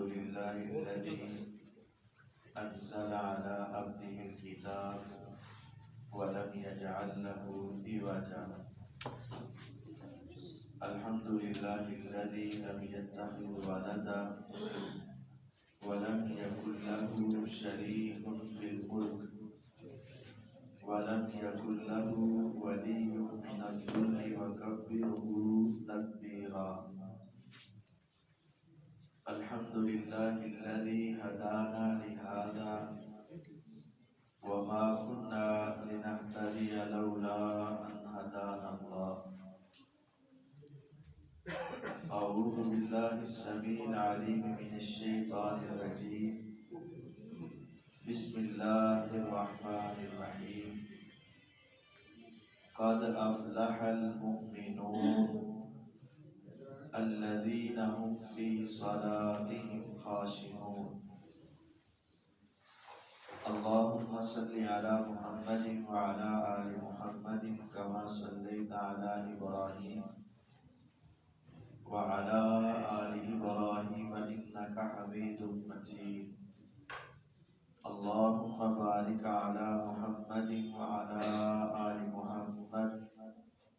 لله الذي أنزل على عبده الكتاب ولم يجعل له عوجا. الحمد لله الذي لم يتخذ ولدا ولم يكن له شريك في الملك ولم يكن له ولي من الذل وكبره تكبيرا. الحمد لله الذي هدانا لهذا وما كنا لنهتدي لولا أن هدانا الله. أعوذ بالله السميع العليم من الشيطان الرجيم. بسم الله الرحمن الرحيم. قد أفلح المؤمنون الذين هم في صلاتهم خاشعون. اللهم صل على محمد وعلى آل محمد كما صليت على إبراهيم وعلى آل إبراهيم إنك حميد مجيد. اللهم بارك على محمد وعلى آل محمد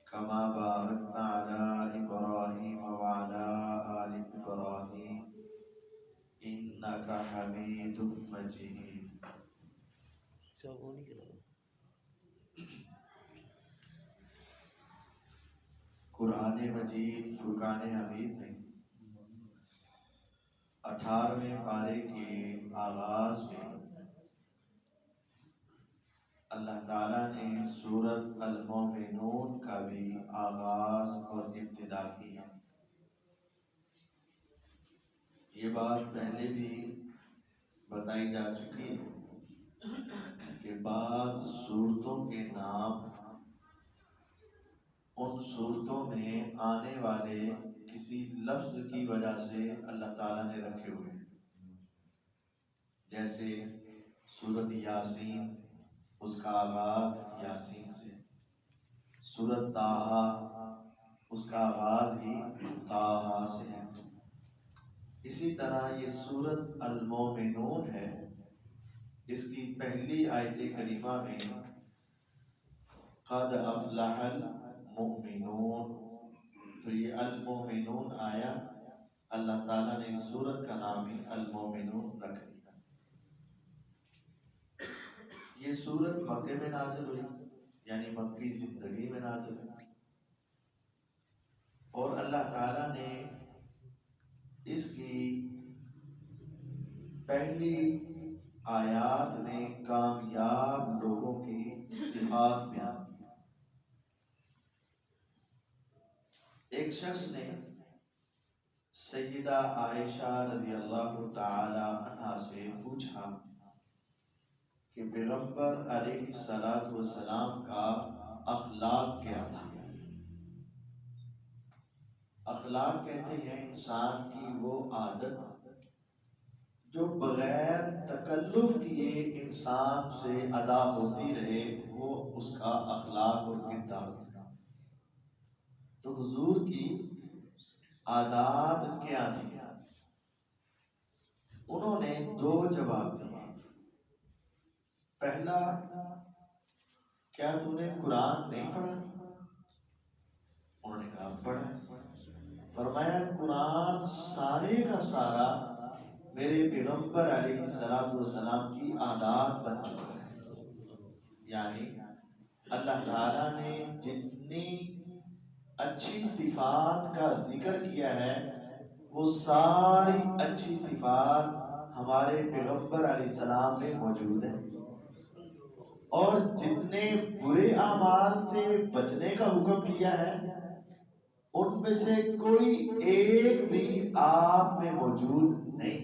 كما باركت على إبراهيم وعلى آل إبراهيم إنك حميد مجيد. قرآن مجید فرقان حمید میں 18ویں پارے کے آغاز میں اللہ تعالیٰ نے سورۃ المومنون کا بھی آغاز اور ابتدا کی ہے. یہ بات پہلے بھی بتائی جا چکی ہے کہ بعض صورتوں کے نام ان صورتوں میں آنے والے کسی لفظ کی وجہ سے اللہ تعالیٰ نے رکھے ہوئے ہیں. جیسے سورۃ یاسین، اس کا آغاز یاسین سے. سورۃ طٰہٰ، اس کا آغاز ہی طٰہٰ سے ہے. اسی طرح یہ سورۃ المومنون ہے، اس کی پہلی آیت کریمہ میں قد افلح المؤمنون، تو یہ المومنون آیا، اللہ تعالیٰ نے اس سورت کا نام ہی المومنون رکھ دیا. یہ سورت مکے میں نازل ہوئی، یعنی مکی زندگی میں نازل ہوئی، اور اللہ تعالیٰ نے اس کی پہلی آیات میں کامیاب لوگوں کی صفات بیان کی. ایک شخص نے سیدہ عائشہ رضی اللہ تعالی عنہا سے پوچھا کہ پیغمبر علیہ السلام کا اخلاق کیا تھا. اخلاق کہتے ہیں انسان کی وہ عادت جو بغیر تکلف کیے انسان سے ادا ہوتی رہے، وہ اس کا اخلاق اور کردار ہوتا ہے. تو حضور کی عادات کیا تھی؟ انہوں نے 2 جواب دیے. پہلا، کیا تو نے قرآن نہیں پڑھا؟ انہوں نے کہا پڑھا. فرمایا قرآن سارے کا سارا میرے پیغمبر علیہ السلام کی عادات بن چکا ہے. یعنی اللہ تعالیٰ نے جتنی اچھی صفات کا ذکر کیا ہے، وہ ساری اچھی صفات ہمارے پیغمبر علیہ السلام میں موجود ہیں، اور جتنے برے اعمال سے بچنے کا حکم کیا ہے ان میں سے کوئی ایک بھی آپ میں موجود نہیں.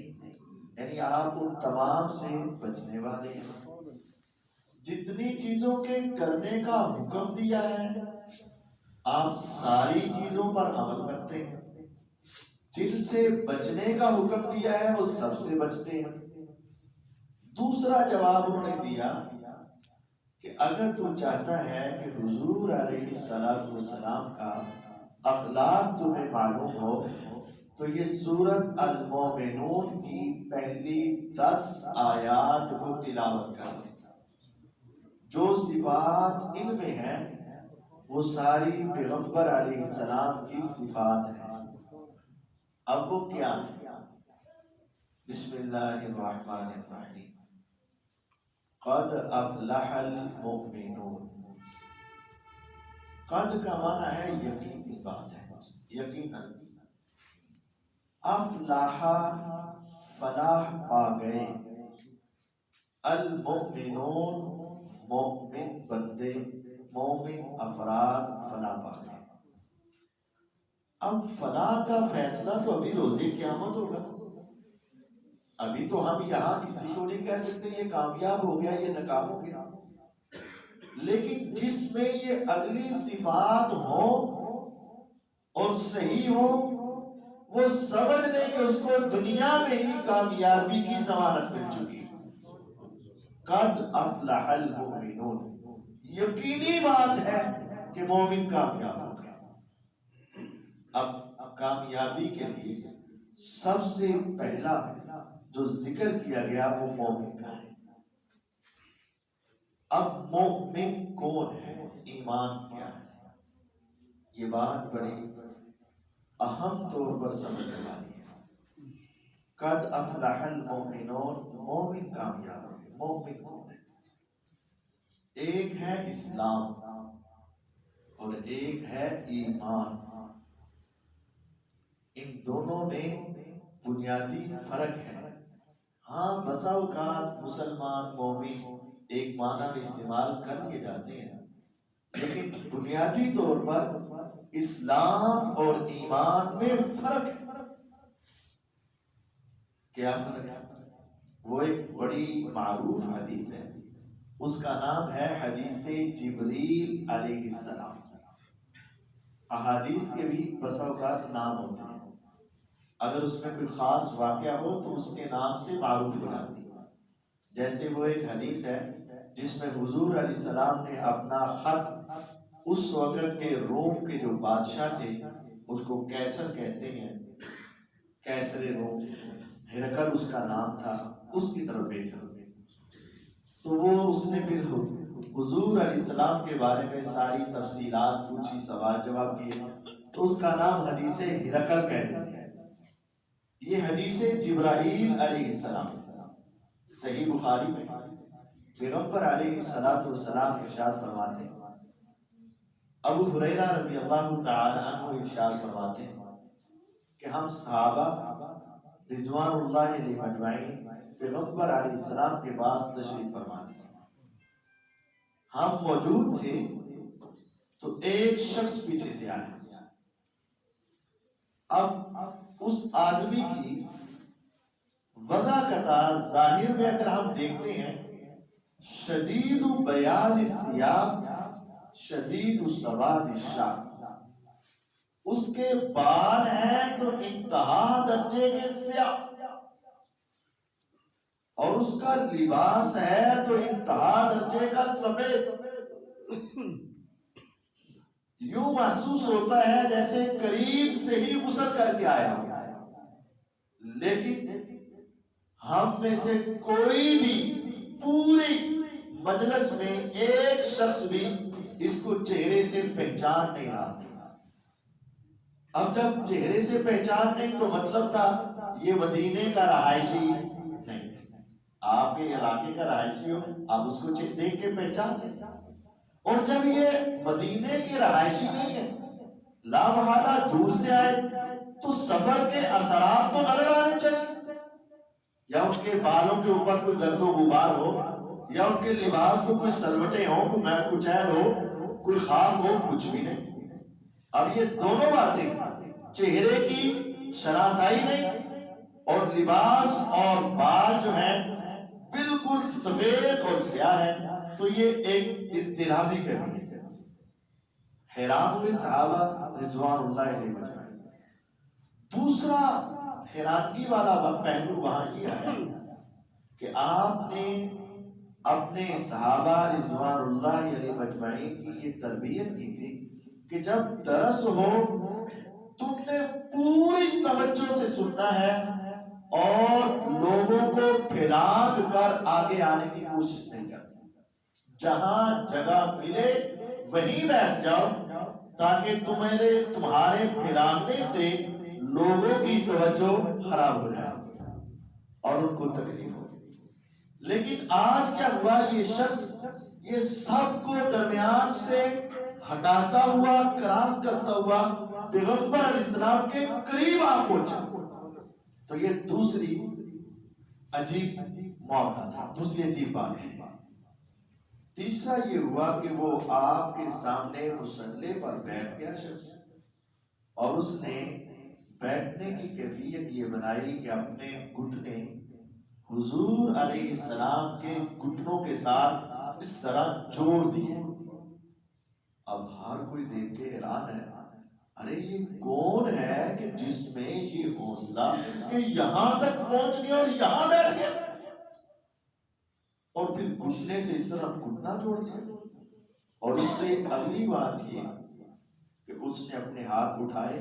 یعنی آپ ان تمام سے بچنے والے ہیں. جتنی چیزوں کے کرنے کا حکم دیا ہے آپ ساری چیزوں پر عمل کرتے ہیں. جن سے بچنے کا حکم دیا ہے وہ سب سے بچتے ہیں. دوسرا جواب انہوں نے دیا کہ اگر تو چاہتا ہے کہ حضور علیہ السلام کا اخلاق تمہیں معلوم ہو تو یہ سورت المومنون کی پہلی 10 آیات کو تلاوت کر لیں. جو صفات ان میں ہیں وہ ساری پیغمبر علیہ السلام کی صفات ہیں. اب وہ کیا ہے؟ بسم اللہ الرحمن الرحیم. قد افلح المؤمنون. قد کا معنی ہے یقینی بات ہے، یقیناً. افلاح فلاح پا گئے، المؤمنون مومن بندے، مومن افراد فلاح پا گئے. اب فلاح کا فیصلہ تو ابھی روز قیامت ہوگا. ابھی تو ہم یہاں کسی کو نہیں کہہ سکتے یہ کامیاب ہو گیا، یہ ناکام ہو گیا. لیکن جس میں یہ اگلی صفات ہو اور صحیح ہو، وہ سمجھ لے کہ اس کو دنیا میں ہی کامیابی کی ضمانت مل چکی. قد افلح المؤمنون، یقینی بات ہے کہ مومن کامیاب ہو گیا. اب کامیابی کے لیے سب سے پہلا جو ذکر کیا گیا وہ مومن کا ہے. اب مومن کون ہے، ایمان کیا ہے، یہ بات بڑی اہم طور پر سمجھنے والی ہے. قد افلح المؤمنون، مومن کامیاب ہے. مومن کون ہے؟ ایک ہے اسلام اور ایک ہے ایمان. ان دونوں میں بنیادی فرق ہے. ہاں بسا اوقات مسلمان مومن ایک معنی میں استعمال کر لیے جاتے ہیں، لیکن بنیادی طور پر اسلام اور ایمان میں فرق ہے. کیا فرق ہے؟ وہ ایک بڑی معروف حدیث ہے، اس کا نام ہے حدیث جبریل علیہ السلام. احادیث کے بھی بسا اوقات نام ہوتے ہیں، اگر اس میں کوئی خاص واقعہ ہو تو اس کے نام سے معروف ہو جاتی ہے. جیسے وہ ایک حدیث ہے جس میں حضور علیہ السلام نے اپنا خط اس وقت کے روم کے جو بادشاہ تھے، اس کو کیسر کہتے ہیں، کیسر روم، ہرقل اس کا نام تھا، اس کی طرف بھیجا. تو وہ اس نے پھر حضور علیہ السلام کے بارے میں ساری تفصیلات پوچھی، سوال جواب کیے، تو اس کا نام حدیث ہرقل کہتے ہیں. یہ حدیث جبرائیل علیہ السلام صحیح بخاری میں پیغمبر علیہ السلام ارشاد فرماتے ہیں. ابو ہریرہ رضی اللہ تعالی عنہ ارشاد فرماتے ہیں کہ ہم صحابہ رضوان اللہ علیہ مجمعین پیغمبر علیہ السلام کے پاس تشریف فرما تھے. ہم موجود تھے تو ایک شخص پیچھے سے آیا. اب اس آدمی کی وضاحت ظاہر میں اگر ہم دیکھتے ہیں، شدید بیاض الثیاب شدید سواد الشعر، اس کے بال ہیں تو انتہا درجے کے سیاہ، اور اس کا لباس ہے تو انتہا درجے کا سفید. یوں محسوس ہوتا ہے جیسے قریب سے ہی غسل کر کے آیا ہو. لیکن ہم میں سے کوئی بھی پوری مجلس میں ایک شخص بھی اس کو چہرے سے پہچان نہیں رہا تھا. اب جب چہرے سے پہچان نہیں تو مطلب تھا یہ مدینے کا رہائشی نہیں. آپ کے علاقے کا رہائشی ہو، آپ اس کو دیکھ کے پہچان لیں. اور جب یہ مدینے کے رہائشی نہیں ہے، لا محالہ دور سے آئے، تو سفر کے اثرات تو نظر آنے چاہیے. یا ان کے بالوں کے اوپر کوئی گرد و غبار ہو، یا ان کے لباس کو کوئی سلوٹیں ہو، کوئی میل کچیل ہو، کوئی خاک ہو، کچھ بھی نہیں. اب یہ دونوں باتیں، چہرے کی شناسائی نہیں اور لباس اور بال جو ہیں بالکل سفید اور سیاہ ہے، تو یہ ایک اضطرابی کیفیت ہے. حیران ہوئے صحابہ رضوان اللہ علیہ مجمعین. دوسرا حیرانگی والا پہلو وہاں یہ ہے کہ آپ نے اپنے صحابہ رضوان اللہ علیہ مجمعین کی یہ تربیت کی تھی کہ جب درس ہو تم نے پوری توجہ سے سننا ہے اور لوگوں کو پھیلاگ کر آگے آنے کی کوشش نہیں کرنا. جہاں جگہ ملے وہیں بیٹھ جاؤ تاکہ تمہارے پھیلانے سے لوگوں کی توجہ خراب ہو جائے اور ان کو تکلیف ہو. لیکن آج کیا ہوا، یہ شخص یہ سب کو درمیان سے ہٹاتا ہوا، کراس کرتا ہوا پیغمبر علیہ السلام کے قریب آ پہنچا. تو یہ دوسری عجیب موقع تھا، دوسری عجیب بات تھی. تیسرا یہ ہوا کہ وہ آپ کے سامنے مصلی پر بیٹھ گیا شخص، اور اس نے بیٹھنے کی کیفیت یہ بنائی کہ اپنے گھٹنے حضور علیہ السلام کے گھٹنوں کے ساتھ اس طرح جوڑ دیے. اب ہر کوئی دیکھ کے حیران ہے، ارے یہ کون ہے کہ جس میں یہ حوصلہ کہ یہاں تک پہنچ گیا اور یہاں بیٹھ گیا، اور پھر گھٹنے سے اس طرح گھٹنا جوڑ دیا. اور اس سے اگلی بات یہ کہ اس نے اپنے ہاتھ اٹھائے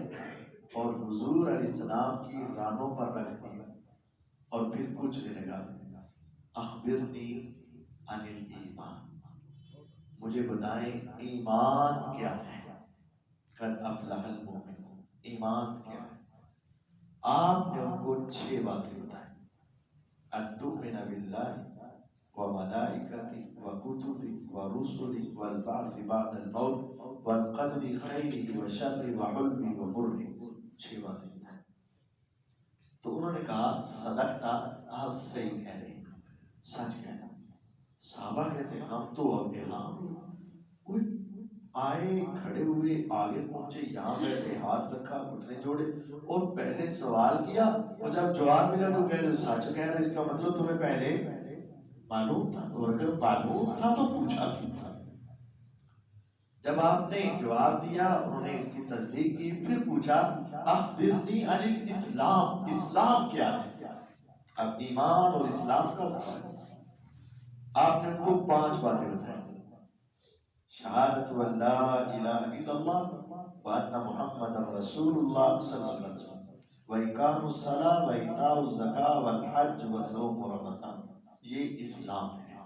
اور حضور علیہ السلام کی رانوں پر رکھ دیا اور پھر پوچھنے لگا، اخبرنی عن الایمان، مجھے بتائیں ایمان کیا ہے. قد افلح المؤمنون، ایمان کیا ہے. آپ نے ان کو 6 باتیں بتائیں. ان تؤمن باللہ وملائکتہ وکتبہ ورسلہ والبعث بعد الموت والقدر خیرہ وشرہ وحلہ ومرہ. 6 باتیں بتائیں. تو انہوں نے کہا صدقتا، آپ صحیح کہہ رہے ہیں، سچ کہہ رہے ہیں. صحابہ کہتے ہیں ہم تو اب کوئی آئے، کھڑے ہوئے، آگے پہنچے، یہاں بیٹھے، ہاتھ رکھا، گھٹنے جوڑے اور پہلے سوال کیا، اور جب جواب ملا تو کہہ رہے سچ کہہ رہے. اس کا مطلب تمہیں پہلے معلوم تھا، اور اگر معلوم تھا تو پوچھا کیوں تھا. جب آپ نے جواب دیا، انہوں نے اس کی تصدیق کی، پھر پوچھا اخبرنی عن الاسلام، اسلام کیا ہے. اب ایمان اور اسلام کا فرق ہے. آپ نے ان کو 5 باتیں بتائی. شہادت لا الہ الا اللہ وان محمد رسول اللہ صلی اللہ علیہ وسلم واقام الصلاۃ وایتاء الزکاۃ والحج وصوم رمضان، یہ اسلام ہے.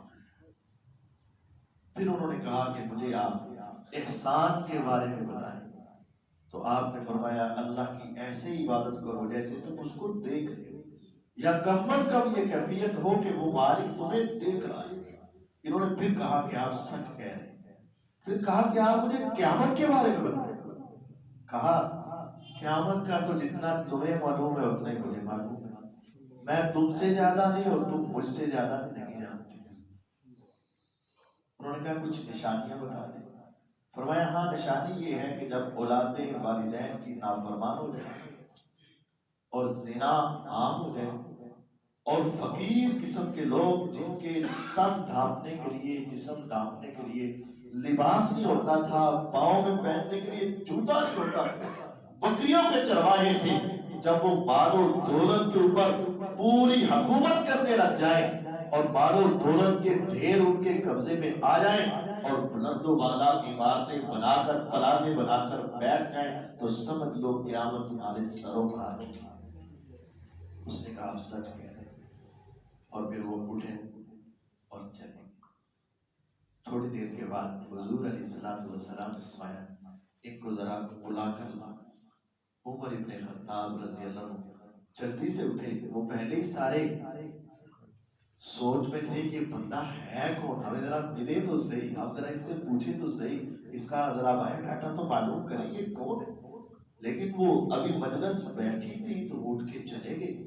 پھر انہوں نے کہا کہ مجھے آپ احسان کے بارے میں بتائیں. تو آپ نے فرمایا اللہ کی ایسے عبادت کرو جیسے تم اس کو دیکھ رہے ہو، یا کم از کم یہ کیفیت ہو کہ وہ مالک تمہیں دیکھ رہا ہے. انہوں نے پھر کہا کہ آپ سچ کہہ رہے ہیں. پھر کہا کہ آپ مجھے قیامت کے بارے میں بتائیں. کہا قیامت کا تو جتنا تمہیں معلوم ہے اتنا ہی مجھے معلوم ہے، میں تم سے زیادہ نہیں اور تم مجھ سے زیادہ نہیں جانتے. انہوں نے کہا کچھ نشانیاں بتا دیں. فرمایا ہاں نشانی یہ ہے کہ جب اولادیں والدین کی نافرمان ہو جائیں اور زنا عام ہو جائے اور فقیر قسم کے لوگ جن کے تن ڈھانپنے کے لیے، جسم ڈھانپنے کے لیے لباس نہیں ہوتا تھا، پاؤں میں پہننے کے لیے جوتا نہیں ہوتا تھا، بکریوں کے چرواہے تھے، جب وہ مال و دولت کے اوپر پوری حکومت کرنے لگ جائیں اور مال و دولت کے ڈھیر ان کے قبضے میں آ جائیں اور بلند و بالا عمارتیں بنا کر، پلازے بنا کر بیٹھ جائیں، تو سمجھ لو قیامت تمہارے سروں پر آ چکی. اس نے کہا آپ سچ کہہ رہے ہیں. اور پھر وہ اٹھے اور چلے. تھوڑی دیر کے بعد حضور علیہ السلام نے فرمایا ان کو ذرا بلا کر لا. عمر ابن خطاب رضی اللہ عنہ جلدی سے اٹھے. وہ پہلے ہی سارے سوچ میں تھے یہ بندہ ہے کون، ہمیں ذرا ملے تو صحیح، ہم ذرا اس سے پوچھے تو صحیح، اس کا ذرا بایو ڈاٹا تو معلوم کریں یہ کون ہے. لیکن وہ ابھی مجلس بیٹھی تھی تو وہ اٹھ کے چلے گئے.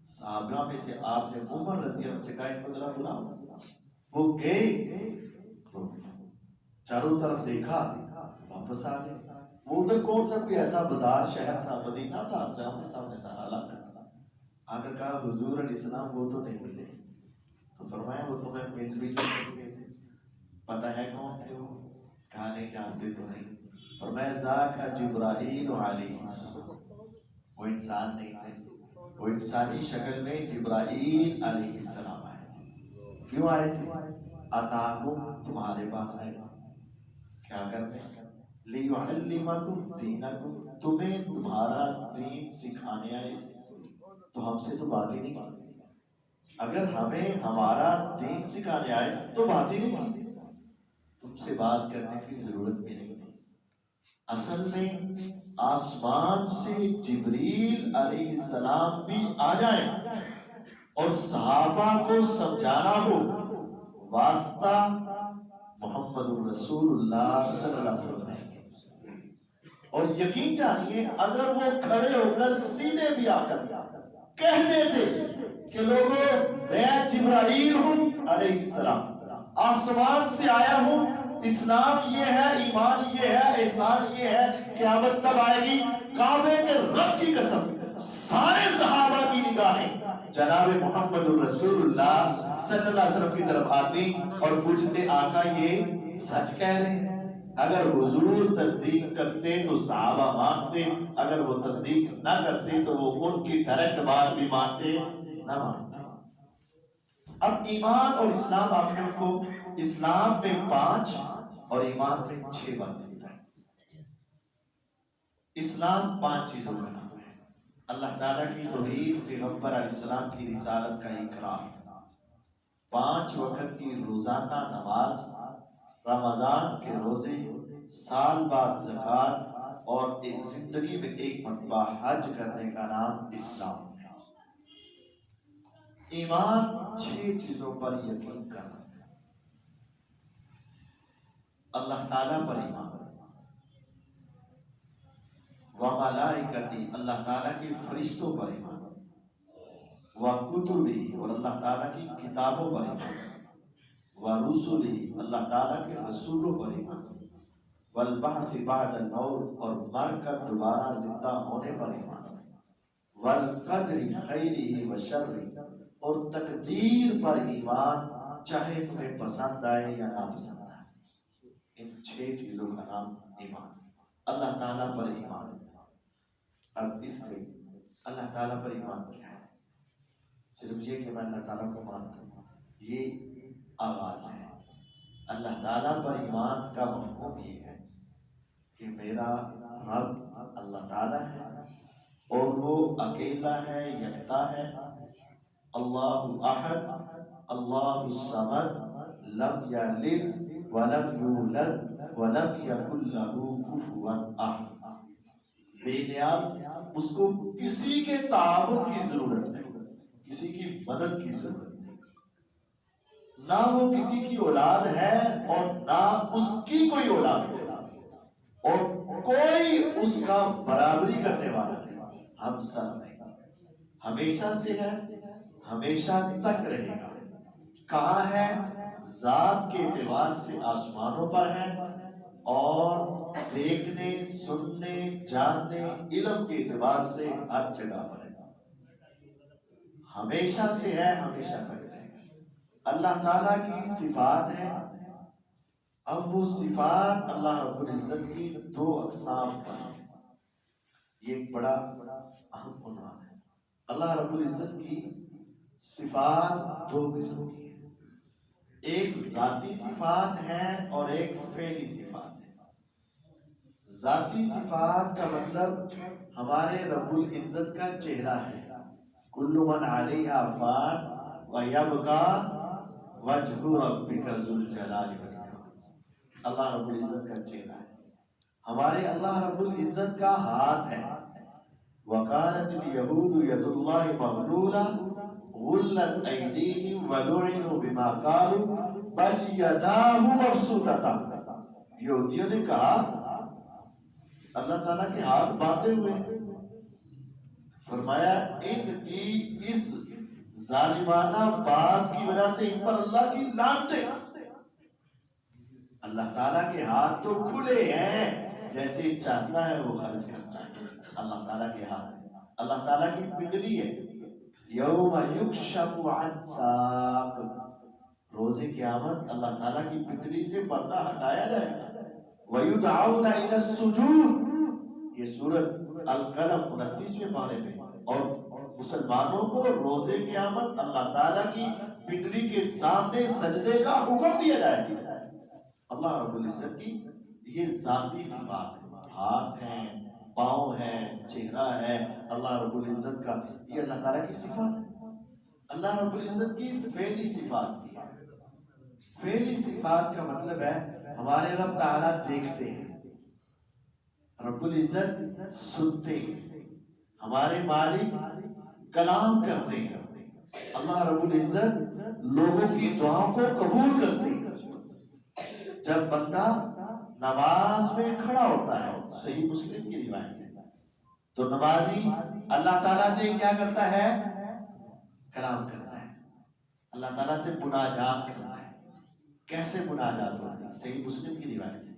صحابہ میں سے آپ نے عمر رضی اللہ عنہ سے کہا ان کو ذرا بلاؤ. وہ گئے تو چاروں طرف دیکھا تو واپس آ گئے. وہ ادھر کون سا کوئی ایسا بازار شہر تھا، مدینہ تھا، سامنے سارا علاقہ تھا. آ کر کہا حضور علیہ السلام وہ تو نہیں ملے. تو فرمایا وہ تمہیں مل بھی نہیں سکتے تھے، پتہ ہے کون تھے وہ؟ کہا نہیں جانتے تو نہیں. فرمایا ذاک جبرائیل علیہ السلام. وہ انسان نہیں تھے، وہ انسانی شکل میں جبرائیل علیہ السلام آئے تھے. کیوں آئے تھے؟ اتاکم، تمہارے پاس آئے تھے. کیا کرنے؟ لیعلمکم دینکم، تمہیں تمہارا دین سکھانے آئے تھے، تو ہم سے تو بات ہی نہیں کی۔ اگر ہمیں ہمارا دین سکھانے آئے تو بات ہی نہیں کی، تم سے بات کرنے کی ضرورت بھی نہیں تھی۔ اصل میں آسمان سے جبریل علیہ السلام بھی آ جائیں اور صحابہ کو سمجھانا ہو، واسطہ محمد الرسول اللہ صلی اللہ علیہ وسلم ہے۔ اور یقین جانیے اگر وہ کھڑے ہو کر سیدھے بھی آ کر کہہ دیتے کہ لوگوں میں جبرائیل ہوں علیہ السلام، آسمان سے آیا ہوں، اسلام یہ ہے، ایمان یہ ہے، احسان یہ ہے، قیامت تب آئے گی، کعبے کے رب کی قسم سارے صحابہ کی نگاہیں جناب محمد الرسول اللہ صلی اللہ علیہ وسلم کی طرف آتی اور پوچھتے آقا یہ سچ کہہ رہے ہیں؟ اگر حضور تصدیق کرتے تو صحابہ مانتے، اگر وہ تصدیق نہ کرتے تو وہ ان کی ڈائریکٹ بات بھی مانتے نہ مانتے۔ اب ایمان اور اسلام آپ کو اسلام میں 5 اور ایمان میں 6 باتیں بتائیں۔ اسلام 5 چیزوں کا نام ہے، اللہ تعالیٰ کی توحید، پیغمبر علیہ السلام کی رسالت کا اقرار، 5 وقت کی روزانہ نماز، رمضان کے روزے، سال بعد زکوٰۃ، اور ایک زندگی میں ایک مرتبہ حج کرنے کا نام اسلام ہے۔ ایمان 6 چیزوں پر یقین کرنا ہے۔ اللہ تعالیٰ پر ایمان، وملائکتی، اللہ تعالیٰ کے فرشتوں پر ایمان، وکتبی، اور اللہ تعالیٰ کی کتابوں پر ایمان، ورسلی، اللہ تعالیٰ کے رسولوں پر ایمان، والبعث بعد الموت، اور مر کر دوبارہ زندہ ہونے پر ایمان، والقدر خیرہ وشرہ، اور تقدیر پر ایمان، چاہے تمہیں پسند آئے یا نہ پسند آئے۔ ان 6 چیزوں کا نام ایمان، اللہ تعالیٰ پر ایمان۔ اب اس کے اللہ تعالیٰ پر ایمان کیا ہے؟ صرف یہ کہ میں اللہ تعالیٰ کو مانتا ہوں، یہ آغاز ہے۔ اللہ تعالیٰ پر ایمان کا مفہوم یہ ہے کہ میرا رب اللہ تعالیٰ ہے اور وہ اکیلا ہے، یکتا ہے، اللہ احد، اللہ الصمد، لم یلد ولم یولد ولم یکن لہ کفوا احد، بے نیاز، اس کو کسی کے تعاون کی ضرورت نہیں، کسی کی مدد کی ضرورت نہیں، نہ وہ کسی کی اولاد ہے اور نہ اس کی کوئی اولاد ہے، اور کوئی اس کا برابری کرنے والا نہیں، ہم سب نہیں، ہمیشہ سے ہے، ہمیشہ تک رہے گا۔ کہاں ہے؟ ذات کے اعتبار سے آسمانوں پر ہے، اور دیکھنے، سننے، جاننے، علم کے اعتبار سے ہر جگہ پر ہے، ہمیشہ سے ہے، ہمیشہ تک رہے گا۔ اللہ تعالیٰ کی صفات ہے۔ اب وہ صفات اللہ رب العزت کی 2 اقسام پر ہیں، یہ ایک بڑا اہم عنوان ہے۔ اللہ رب العزت کی صفات 2 قسم کی ہیں، ایک ذاتی صفات ہے اور ایک فعلی صفات ہے۔ ذاتی صفات کا مطلب ہمارے رب العزت کا چہرہ ہے، کل من علیہا فان ویبقی وجہ ربک ذو الجلال والاکرام، اللہ رب العزت کا چہرہ ہے، ہمارے اللہ رب العزت کا ہاتھ ہے، وَقَالَتِ الْيَهُودُ يَدُ اللَّهِ مَغْلُولَةٌ غُلَّتْ أَيْدِيهِمْ وَلُعِنُوا بِمَا قَالُوا بَلْ يَدَاهُ مَبْسُوطَتَانِ، یہودیوں نے کہا اللہ تعالیٰ کے ہاتھ باندھے ہوئے ہیں، فرمایا ان کی اس ظالمانہ بات کی وجہ سے ان پر اللہ کی لعنت ہے۔ اللہ تعالیٰ کے ہاتھ تو کھلے ہیں، جیسے چاہتا ہے وہ خرچ کرتا ہے، اللہ تعالیٰ کے ہاتھ ہے، اللہ تعالیٰ کی پنڈلی ہے، یوم یکشف عن ساق، روز قیامت اللہ تعالیٰ کی پنڈلی سے پردہ ہٹایا جائے گا، وَيُدْعَوْنَ إِلَى السُّجُودِ، یہ سورۃ القلم 29ویں پارے میں، اور مسلمانوں کو روز قیامت اللہ تعالیٰ کی پنڈلی کے سامنے سجدے کا حکم دیا جائے گا۔ اللہ رب العزت کی یہ ذاتی صفات ہے، ہاتھ ہیں، پاؤں ہے، چہرہ ہے اللہ رب العزت کا، یہ اللہ تعالیٰ کی صفات ہے۔ اللہ رب العزت کی فعلی صفات کی ہے۔ فعلی صفات کا مطلب ہے ہمارے رب تعالیٰ دیکھتے ہیں، رب العزت سنتے ہیں، ہمارے مالک کلام کرتے ہیں، اللہ رب العزت لوگوں کی دعاؤں کو قبول کرتے ہیں۔ جب بندہ نماز میں کھڑا ہوتا ہے، صحیح مسلم کی روایت ہے، تو نمازی اللہ تعالیٰ سے کیا کرتا ہے؟ کلام کرتا ہے، اللہ تعالیٰ سے مناجات کرتا ہے۔ کیسے مناجات ہوتی ہے؟ صحیح مسلم کی روایت ہے،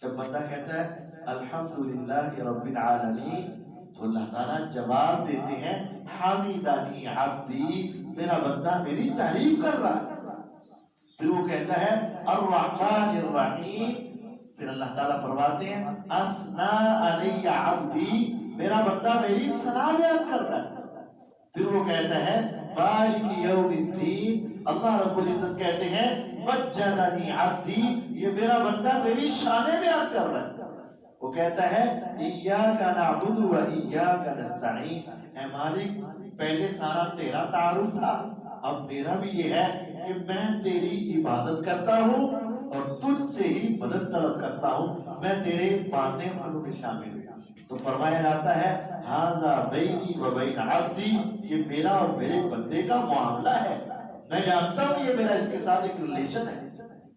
جب بندہ کہتا ہے الحمدللہ رب العالمین، تو اللہ تعالیٰ جواب دیتے ہیں حمیدنی عبدی، میرا بندہ میری تعریف کر رہا ہے۔ پھر وہ کہتا ہے الرحمن الرحیم، پھر اللہ تعالیٰ فرماتے ہیں اثنا علی عبدی، میرا بندہ میری ثنا بیان کر رہا ہے۔ پھر وہ کہتا ہے مالک یوم الدین، اللہ رب العزت کہتے ہیں مجدنی عبدی، یہ میرا بندہ میری شان بیان کر رہا ہے۔ وہ کہتا ہے ایاک نعبد و ایاک نستعین، اے مالک پہلے سارا تیرا تعارف تھا، اب میرا بھی یہ ہے کہ میں تیری عبادت کرتا ہوں اور تجھ سے ہی مدد طلب کرتا ہوں، میں تیرے ماننے والوں میں شامل ہوں۔ تو فرمایا جاتا ہے ھذا بینی و بین عبدی، یہ میرا اور میرے بندے کا معاملہ ہے، میں جانتا ہوں یہ میرا اس کے ساتھ ایک ریلیشن ہے۔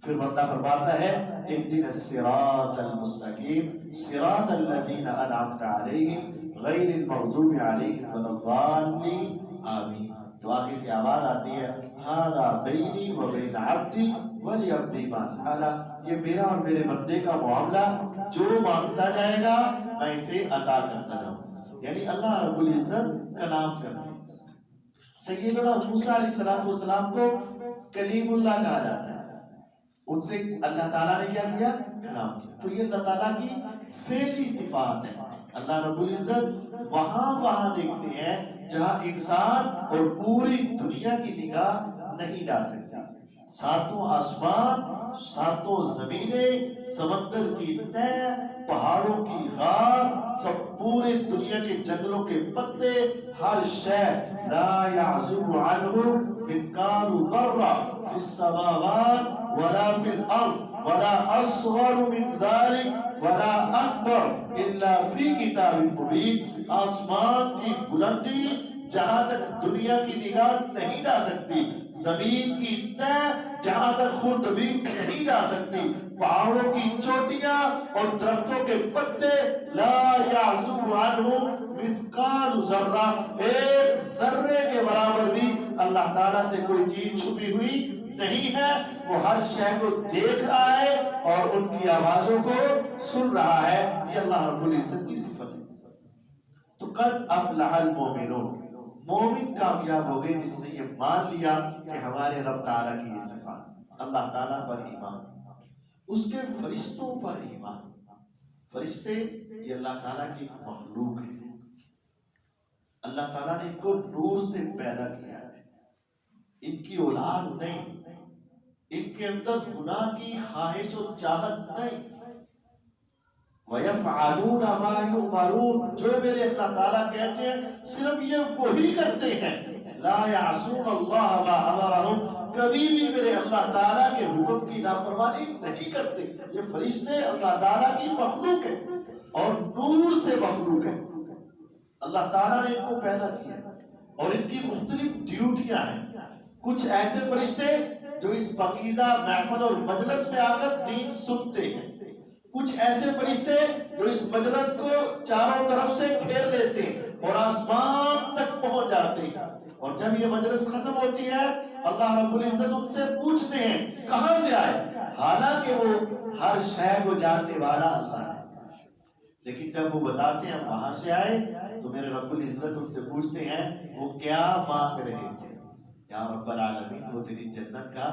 پھر بندہ فرماتا ہے اهدنا الصراط المستقیم صراط الذین انعمت علیہم غیر المغضوب علیہم ولا الضالین آمین۔ تو آگے سے آواز آتی ہے ھذا بینی و بین عبدی ولعبدی ما سأل، یہ میرا اور میرے بندے کا معاملہ، جو مانگتا جائے گا میں اسے عطا کرتا جاؤں، یعنی اللہ رب العزت کلام کرتے ہیں۔ سیدنا موسیٰ علیہ السلام کو کلیم اللہ کہا جاتا ہے، ان سے اللہ تعالیٰ نے کیا کیا؟ کلام کیا۔ تو یہ اللہ تعالیٰ کی فعلی صفات ہے۔ اللہ رب العزت وہاں دیکھتے ہیں جہاں انسان اور پوری دنیا کی نگاہ نہیں جا سکتی۔ ساتوں آسمان، ساتوں زمینیں، سمندر کی تہ، پہاڑوں کی غار، سب پورے دنیا کے جنگلوں کے پتے، ہر شے لا يعزب عنہ مثقال ذرہ فی السماوات ولا فی الارض ولا اصغر من ذلك ولا اکبر الا فی کتاب مبین۔ آسمان کی بلندی جہاں تک دنیا کی نگاہ نہیں جا سکتی، زمین کی تہ جہاں تک خوردبین نہیں جا سکتی، پہاڑوں کی چوٹیاں اور درختوں کے پتے لا یعزب عنہ مثقال ذرہ، ایک ذرے کے برابر بھی اللہ تعالیٰ سے کوئی چیز چھپی ہوئی نہیں ہے۔ وہ ہر شے کو دیکھ رہا ہے اور ان کی آوازوں کو سن رہا ہے، یہ اللہ رب العزت کی صفت ہے۔ تو قد افلح المؤمنون، مومن کامیاب ہو گئے جس نے یہ مان لیا کہ ہمارے رب تعالیٰ کی یہ صفات، اللہ تعالیٰ پر ایمان، اس کے فرشتوں پر ایمان۔ فرشتے یہ اللہ تعالیٰ کی مخلوق ہے، اللہ تعالیٰ نے ان کو نور سے پیدا کیا ہے، ان کی اولاد نہیں، ان کے اندر گناہ کی خواہش و چاہت نہیں۔ وَيَفْعَلُونَ مَا يُؤْمَرُونَ، جو میرے اللہ تعالیٰ کہتے ہیں صرف یہ وہی کرتے ہیں۔ لَا يَعْصُونَ اللَّهَ مَا أَمَرَهُمْ، کبھی بھی میرے اللہ تعالیٰ کے حکم کی نافرمانی نہیں کرتے۔ یہ فرشتے اللہ تعالیٰ کی مخلوق ہے اور نور سے مخلوق ہے۔ اللہ تعالیٰ نے ان کو پیدا کیا اور ان کی مختلف ڈیوٹیاں ہیں۔ کچھ ایسے فرشتے جو اس پاکیزہ محفل اور مجلس میں آ کر دین سنتے ہیں، کچھ ایسے فرشتے جو اس مجلس کو چاروں طرف سے گھیر لیتے ہیں اور آسمان تک پہنچ جاتے ہیں، اور جب یہ مجلس ختم ہوتی ہے اللہ رب العزت ان سے پوچھتے ہیں کہاں سے آئے، حالانکہ وہ ہر شے کو جاننے والا اللہ ہے۔ لیکن جب وہ بتاتے ہیں وہاں سے آئے تو میرے رب العزت ان سے پوچھتے ہیں وہ کیا مانگ رہے تھے؟ یا رب العالمین وہ تیری جنت کا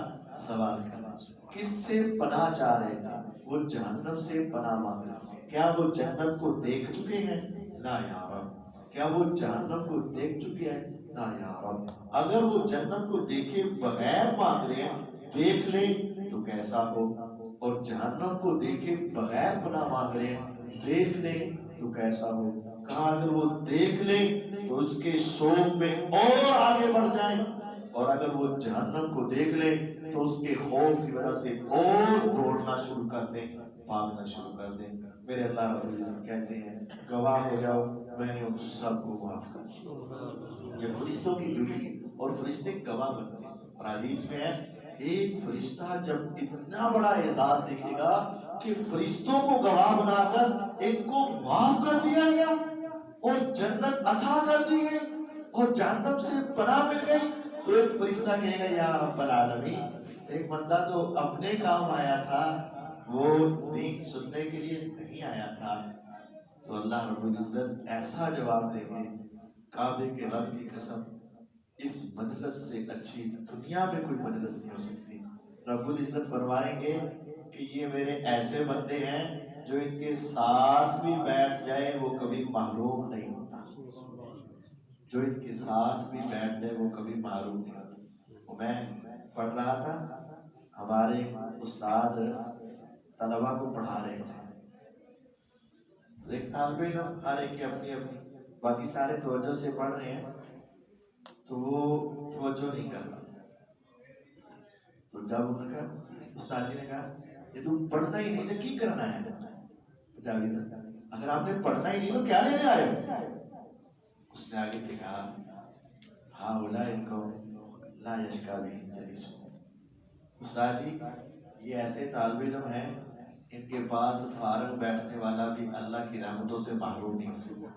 سوال کر رہا، کس سے پناہ چاہ رہے تھے؟ وہ جہنم سے پناہ مانگ رہے ہیں۔ کیا وہ جنت کو دیکھ چکے ہیں؟ نا یا رب۔ کیا وہ جہنم کو دیکھ چکے ہیں؟ نا یا رب۔ اگر وہ جنت کو دیکھے بغیر مانگ رہے ہیں، دیکھ لیں تو کیسا ہو؟ اور جہنم کو دیکھے بغیر پناہ مانگ رہے ہیں، دیکھ لیں تو کیسا ہو؟ کہا اگر وہ دیکھ لیں تو اس کے شوق میں اور آگے بڑھ جائیں، اور اگر وہ جہنم کو دیکھ لیں تو اس کے خوف کی وجہ سے اور دوڑنا شروع کر دیں، بھاگنا شروع کر دیں۔ میرے اللہ رب العزت کہتے ہیں گواہ ہو جاؤ میں نے ان سب کو معاف کر دیا۔ یہ فرشتوں کی ڈیوٹی ہے، اور فرشتے گواہ بنتے ہیں۔ اور حدیث میں ہے ایک فرشتہ جب اتنا بڑا اعزاز دیکھے گا کہ فرشتوں کو گواہ بنا کر ان کو معاف کر دیا گیا اور جنت عطا کر دی گئی اور جہنم سے پناہ مل گئی، تو ایک فرشتہ کہے گا یا رب العالمین، ایک بندہ تو اپنے کام آیا تھا، وہ دین سننے کے لیے نہیں آیا تھا۔ تو اللہ رب العزت ایسا جواب دیں گے، کعبے کے رب کی قسم اس مجلس سے اچھی دنیا میں کوئی مجلس نہیں ہو سکتی۔ رب العزت فرمائیں گے کہ یہ میرے ایسے بندے ہیں جو ان کے ساتھ بھی بیٹھ جائے وہ کبھی محروم نہیں ہوتا، جو ان کے ساتھ بھی بیٹھ جائے وہ کبھی محروم نہیں ہوتا۔ میں پڑھ رہا تھا، ہمارے استاد طلبہ کو پڑھا رہے تھے، ایک طالب علم ہر ایک کی اپنی اپنی، باقی سارے توجہ سے پڑھ رہے ہیں تو وہ توجہ نہیں کر رہا تھا۔ تو جب انہوں نے کہا، استاد جی نے کہا یہ تم پڑھنا ہی نہیں تو کی کرنا ہے؟ پنجابی میں اگر آپ نے پڑھنا ہی نہیں تو کیا لینے آئے ہو؟ اس نے آگے سے کہا ہاں اولا ان کو لا یشکا بھی جلیسو، استاد جی یہ ایسے طالب علم ہیں ان کے پاس فارغ بیٹھنے والا بھی اللہ کی رحمتوں سے محروم نہیں ہو سکتا۔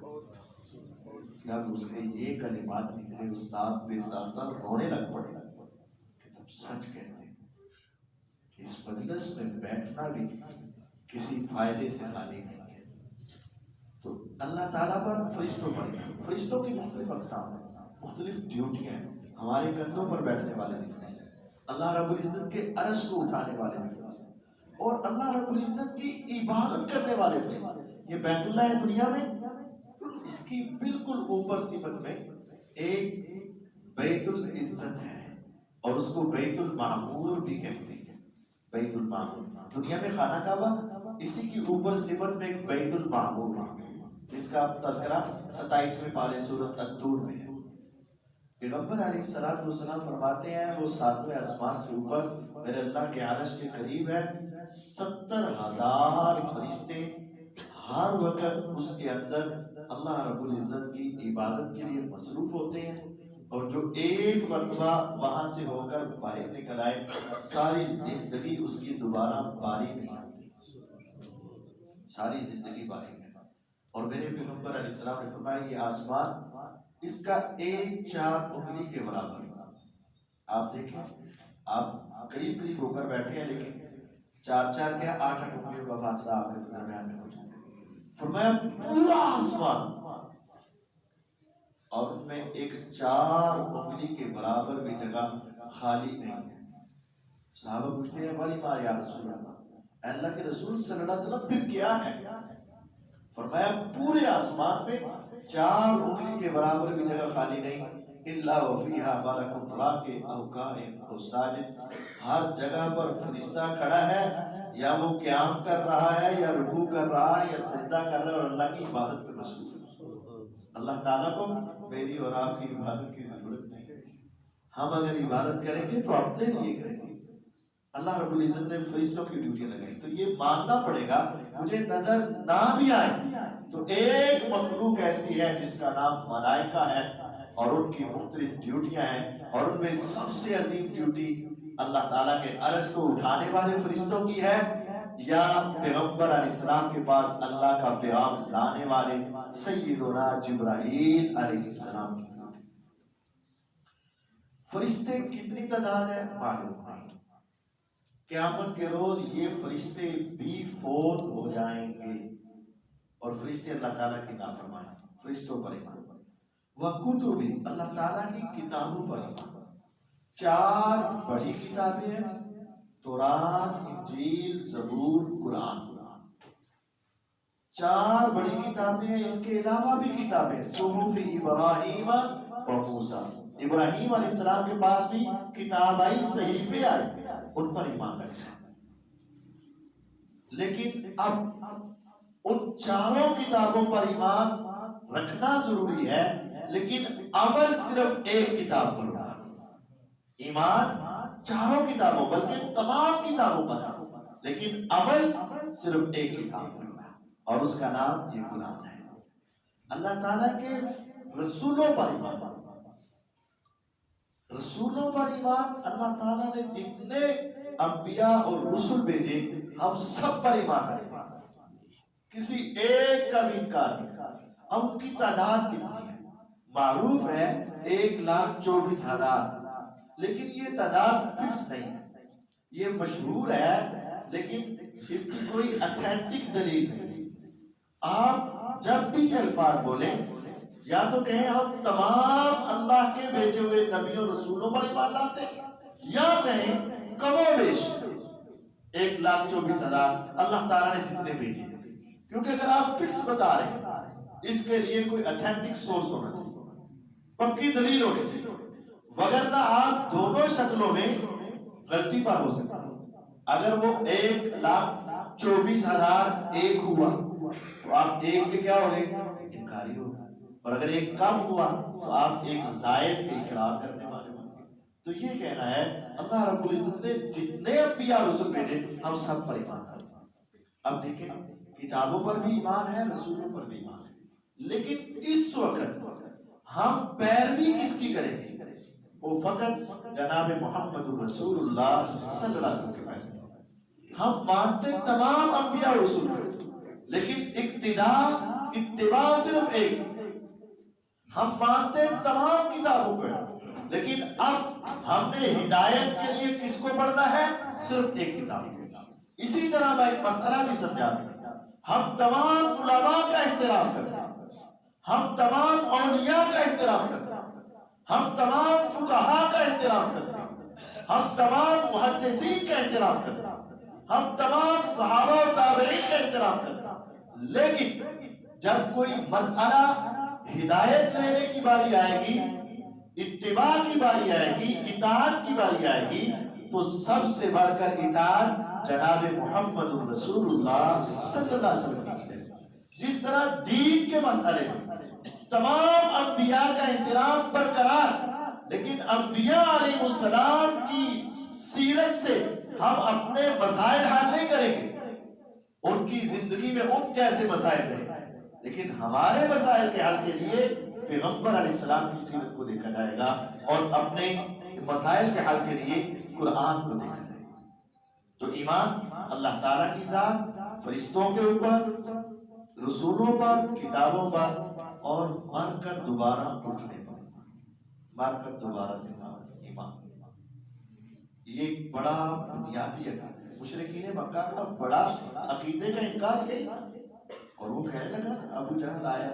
جب اس کے یہ کلمات نکلے استاد بے ساختہ رونے لگ پڑے کہ تم سچ کہتے ہیں کہ اس مجلس میں بیٹھنا بھی کسی فائدے سے خالی نہیں ہے۔ تو اللہ تعالیٰ پر فرشتوں کی مختلف اقسام ہیں، مختلف ڈیوٹیاں ہیں۔ ہمارے کندھوں پر بیٹھنے والے بھی فرشتے ہیں، اللہ رب العزت کے عرش کو اٹھانے والے بھی فرشتے ہیں، اور اللہ رب العزت کی عبادت کرنے والے فرشتے ہیں۔ یہ بیت اللہ ہے دنیا میں، اس کی بالکل اوپر صفت میں ایک بیت العزت ہے، اور اس کو بیت المعمور بھی کہتے ہیں۔ بیت المعمور دنیا میں خانہ کعبہ، اسی کی اوپر صفت میں ایک بیت المعمور جس کا تذکرہ 27ویں پارے سورۃ الطور میں ہے۔ پیغمبر علیہ الصلوۃ والسلام فرماتے ہیں وہ 7ویں آسمان سے اوپر میرے اللہ کے عرش کے قریب ہے، 70,000 فرشتے ہر وقت اس کے اندر اللہ رب العزت کی عبادت کے لیے مصروف ہوتے ہیں، اور جو ایک مرتبہ وہاں سے ہو کر باہر نکل آئے ساری زندگی اس کی دوبارہ باری نہیں آتی، ساری زندگی باری نہیں۔ اور میرے پیغمبر علیہ السلام نے فرمایا یہ آسمان اس کا 1/4 انگلی کے برابر ہے۔ آپ دیکھیں آپ قریب قریب ہو کر بیٹھے ہیں لیکن 4 کیا 8 انگلیوں کا فاصلہ آپ کے درمیان میں ہو جاتا ہے۔ فرمایا پورا آسمان اور ان میں 1/4 انگلی کے برابر بھی جگہ خالی نہیں ہے۔ صحابہ پوچھتے ہیں ہماری ماں یا رسول اللہ، اللہ کے رسول صلی اللہ علیہ وسلم پھر کیا ہے؟ فرمایا پورے آسمان میں 4 انگلی کے برابر بھی جگہ خالی نہیں، الا وفیہا ملک راکع او قائم او ساجد، ہر جگہ پر فرشتہ کھڑا ہے، یا وہ قیام کر رہا ہے یا رکوع کر رہا ہے یا سجدہ کر رہا ہے اور اللہ کی عبادت پہ مصروف ہے۔ اللہ تعالیٰ کو میری اور آپ کی عبادت کی ضرورت نہیں ہے، ہم اگر عبادت کریں گے تو اپنے لیے کریں گے۔ اللہ رب العزت نے فرشتوں کی ڈیوٹی لگائی، تو یہ ماننا پڑے گا مجھے نظر نہ بھی آئے تو ایک مخلوق ایسی ہے جس کا نام ملائکہ ہے، اور ان کی مختلف ڈیوٹیاں ہیں، اور ان میں سب سے عظیم ڈیوٹی اللہ تعالیٰ کے عرش کو اٹھانے والے فرشتوں کی ہے، یا پیغمبر علیہ السلام کے پاس اللہ کا پیغام لانے والے سیدنا جبرائیل علیہ السلام کی۔ فرشتے کتنی تعداد ہے معلوم نہیں، قیامت کے روز یہ فرشتے بھی فوت ہو جائیں گے، اور فرشتے اللہ تعالیٰ کی نافرمانی، فرشتوں پر ایمان، وَکُتُبِ اللہ تعالیٰ کی کتابوں پر ایمان۔ 4 بڑی کتابیں ہیں، تورات، انجیل، زبور، قرآن۔ 4 بڑی کتابیں ہیں، اس کے علاوہ بھی کتابیں، صحف ابراہیم و موسیٰ، ابراہیم علیہ السلام کے پاس بھی کتاب آئی، صحیفے آئے، ان پر ایمان رکھنا۔ لیکن اب ان چاروں کتابوں پر ایمان رکھنا ضروری ہے، لیکن عمل صرف ایک کتاب پر ہوگا۔ ایمان چاروں کتابوں بلکہ تمام کتابوں پر ہے، لیکن عمل صرف ایک کتاب پر ہوگا، اور اس کا نام یہ قرآن ہے۔ اللہ تعالیٰ کے رسولوں پر ایمان، رسولوں پر ایمان، اللہ تعالیٰ نے جتنے انبیاء اور رسول بھیجے ہم سب پر ایمان رکھتے ہیں، کسی ایک کا بھی انکار نہیں۔ اب ان کی تعداد کتنی ہے؟ معروف ہے 1,24,000، لیکن یہ تعداد فکس نہیں ہے، یہ مشہور ہے لیکن اس کی کوئی اتھینٹک دلیل نہیں۔ آپ جب بھی یہ الفاظ بولیں یا تو کہیں ہم تمام اللہ کے بھیجے ہوئے نبیوں رسولوں پر ایمان لاتے ہیں، یا کہیں کم و بیش 1,24,000 اللہ تعالیٰ نے جتنے بھیجے۔ کیونکہ اگر آپ فکس بتا رہے ہیں اس کے لیے کوئی اتھینٹک سورس ہونا چاہیے، پکی دلیل ہونی چاہیے، وگرنہ آپ دونوں شکلوں میں غلطی پر ہو سکتا ہے۔ اگر وہ 1,24,000 ایک ہوا تو آپ ایک کے کیا ہوگے؟ انکاری ہوگا، اور اگر ایک کم ہوا تو آپ ایک زائد کے اقرار کرنے والے ہوں گے۔ تو یہ کہنا ہے اللہ رب العزت نے جتنے انبیاء رسول بھیجے ہم سب پر ایمان کرتے ہیں۔ اب دیکھیں کتابوں پر بھی ایمان ہے، رسولوں پر بھی ایمان ہے، لیکن اس وقت ہم پیروی کس کی کریں گے؟ وہ فقط جناب محمد رسول اللہ صلی اللہ علیہ وسلم کے پیروی۔ ہم مانتے تمام انبیاء اور رسول کو، لیکن اتباع صرف ایک۔ ہم مانتے تمام کتابوں کو، لیکن اب ہم نے ہدایت کے لیے کس کو پڑھنا ہے؟ صرف ایک کتاب کو۔ اسی طرح میں ایک مسئلہ بھی سمجھاتا ہوں، ہم تمام علماء کا احترام کرتے ہیں، ہم تمام اولیاء کا احترام کرتے ہیں، ہم تمام فقہاء کا احترام کرتے ہیں، ہم تمام محدثین کا احترام کرتے ہیں، ہم تمام صحابہ و تابعین کا احترام کرتے ہیں، لیکن جب کوئی مسئلہ ہدایت لینے کی باری آئے گی، اتباع کی باری آئے گی، اطاعت کی باری آئے گی، تو سب سے بڑھ کر اطاعت جناب محمد رسول اللہ صلی اللہ علیہ وسلم کی ہے۔ جس طرح دین کے مسئلے میں تمام انبیاء کا احترام برقرار، لیکن انبیاء علیہ السلام کی سیرت سے ہم اپنے مسائل حل نہیں کریں گے، ان کی زندگی میں ان جیسے مسائل نہیں، لیکن ہمارے مسائل کے حل کے لیے پیغمبر علیہ السلام کی سیرت کو دیکھا جائے گا، اور اپنے مسائل کے حل کے لیے قرآن کو دیکھا جائے گا۔ تو ایمان اللہ تعالیٰ کی ذات، فرشتوں کے اوپر، رسولوں پر، کتابوں پر، اور مر کر دوبارہ اٹھنے پر، مر کر دوبارہ زندہ ہونے، ایمان۔ یہ ایک بڑا بنیادی عقیدہ ہے۔ مشرکین مکہ کا بڑا عقیدے کا انکار یہی تھا، اور وہ کہنے لگا، ابو جہل آیا،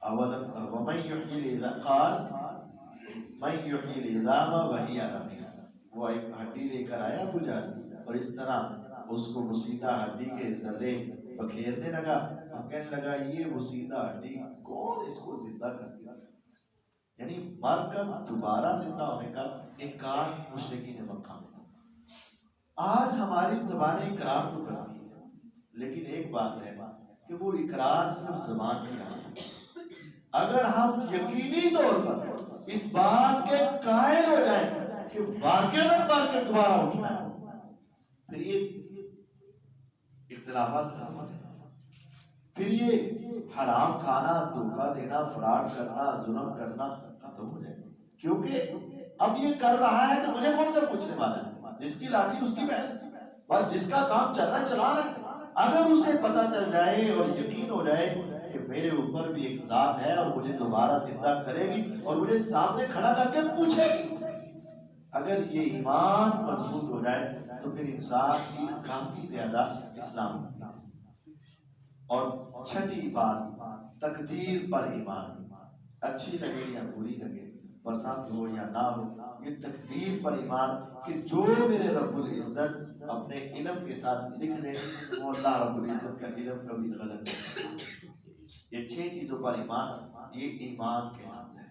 وَمَن يُحْيِي الْعِظَامَ قال مَن يُحْيِي الْعِظَامَ وَهِيَ رَمِيمٌ۔ وہ ایک ہڈی لے کر آیا ابو جہل، اور اس طرح اس کو وسیدہ ہڈی کے ذرے بکھیرنے لگا، اور کہنے لگا یہ وسیدہ ہڈی کون اس کو زندہ کر دیا؟ یعنی مر کر دوبارہ زندہ ہونے کا انکار مشرکین مکہ میں۔ آج ہماری زبانیں اقرار تو کرتی ہیں، لیکن ایک بات ہے کہ وہ اقرار صرف زبان کی ہے۔ اگر ہم یقینی طور پر اس بات کے قائل ہو جائیں کہ واقعاً مر کے دوبارہ اٹھنا ہے، پھر یہ اختلافات ختم ہو جائیں، پھر یہ حرام کھانا، دھوکہ دینا، فراڈ کرنا، ظلم کرنا ختم ہو جائے، کیونکہ اب یہ کر رہا ہے کہ مجھے کون سا پوچھنے والا ہے، جس کی لاٹھی اس کی بھینس، اور جس کا کام چل رہا ہے چلا رہا ہے۔ اگر اسے پتا چل جائے اور یقین ہو جائے کہ میرے اوپر بھی ایک ذات ہے اور مجھے دوبارہ زندہ کرے گی اور مجھے سامنے کھڑا کر کے پوچھے گی، اگر یہ ایمان مضبوط ہو جائے تو پھر انسان کی کافی زیادہ اسلام ہوتی ہے۔ اور چھٹی بات، تقدیر پر ایمان، اچھی لگے یا بری لگے، پسند ہو یا نہ ہو، یہ تقدیر پر ایمان کہ جو میرے رب العزت اپنے علم کے ساتھ لکھ دے وہ اللہ رب العزت کا علم کبھی غلط نہیں۔ یہ 6 چیزوں پر ایمان، یہ ایمان کہلاتا ہے۔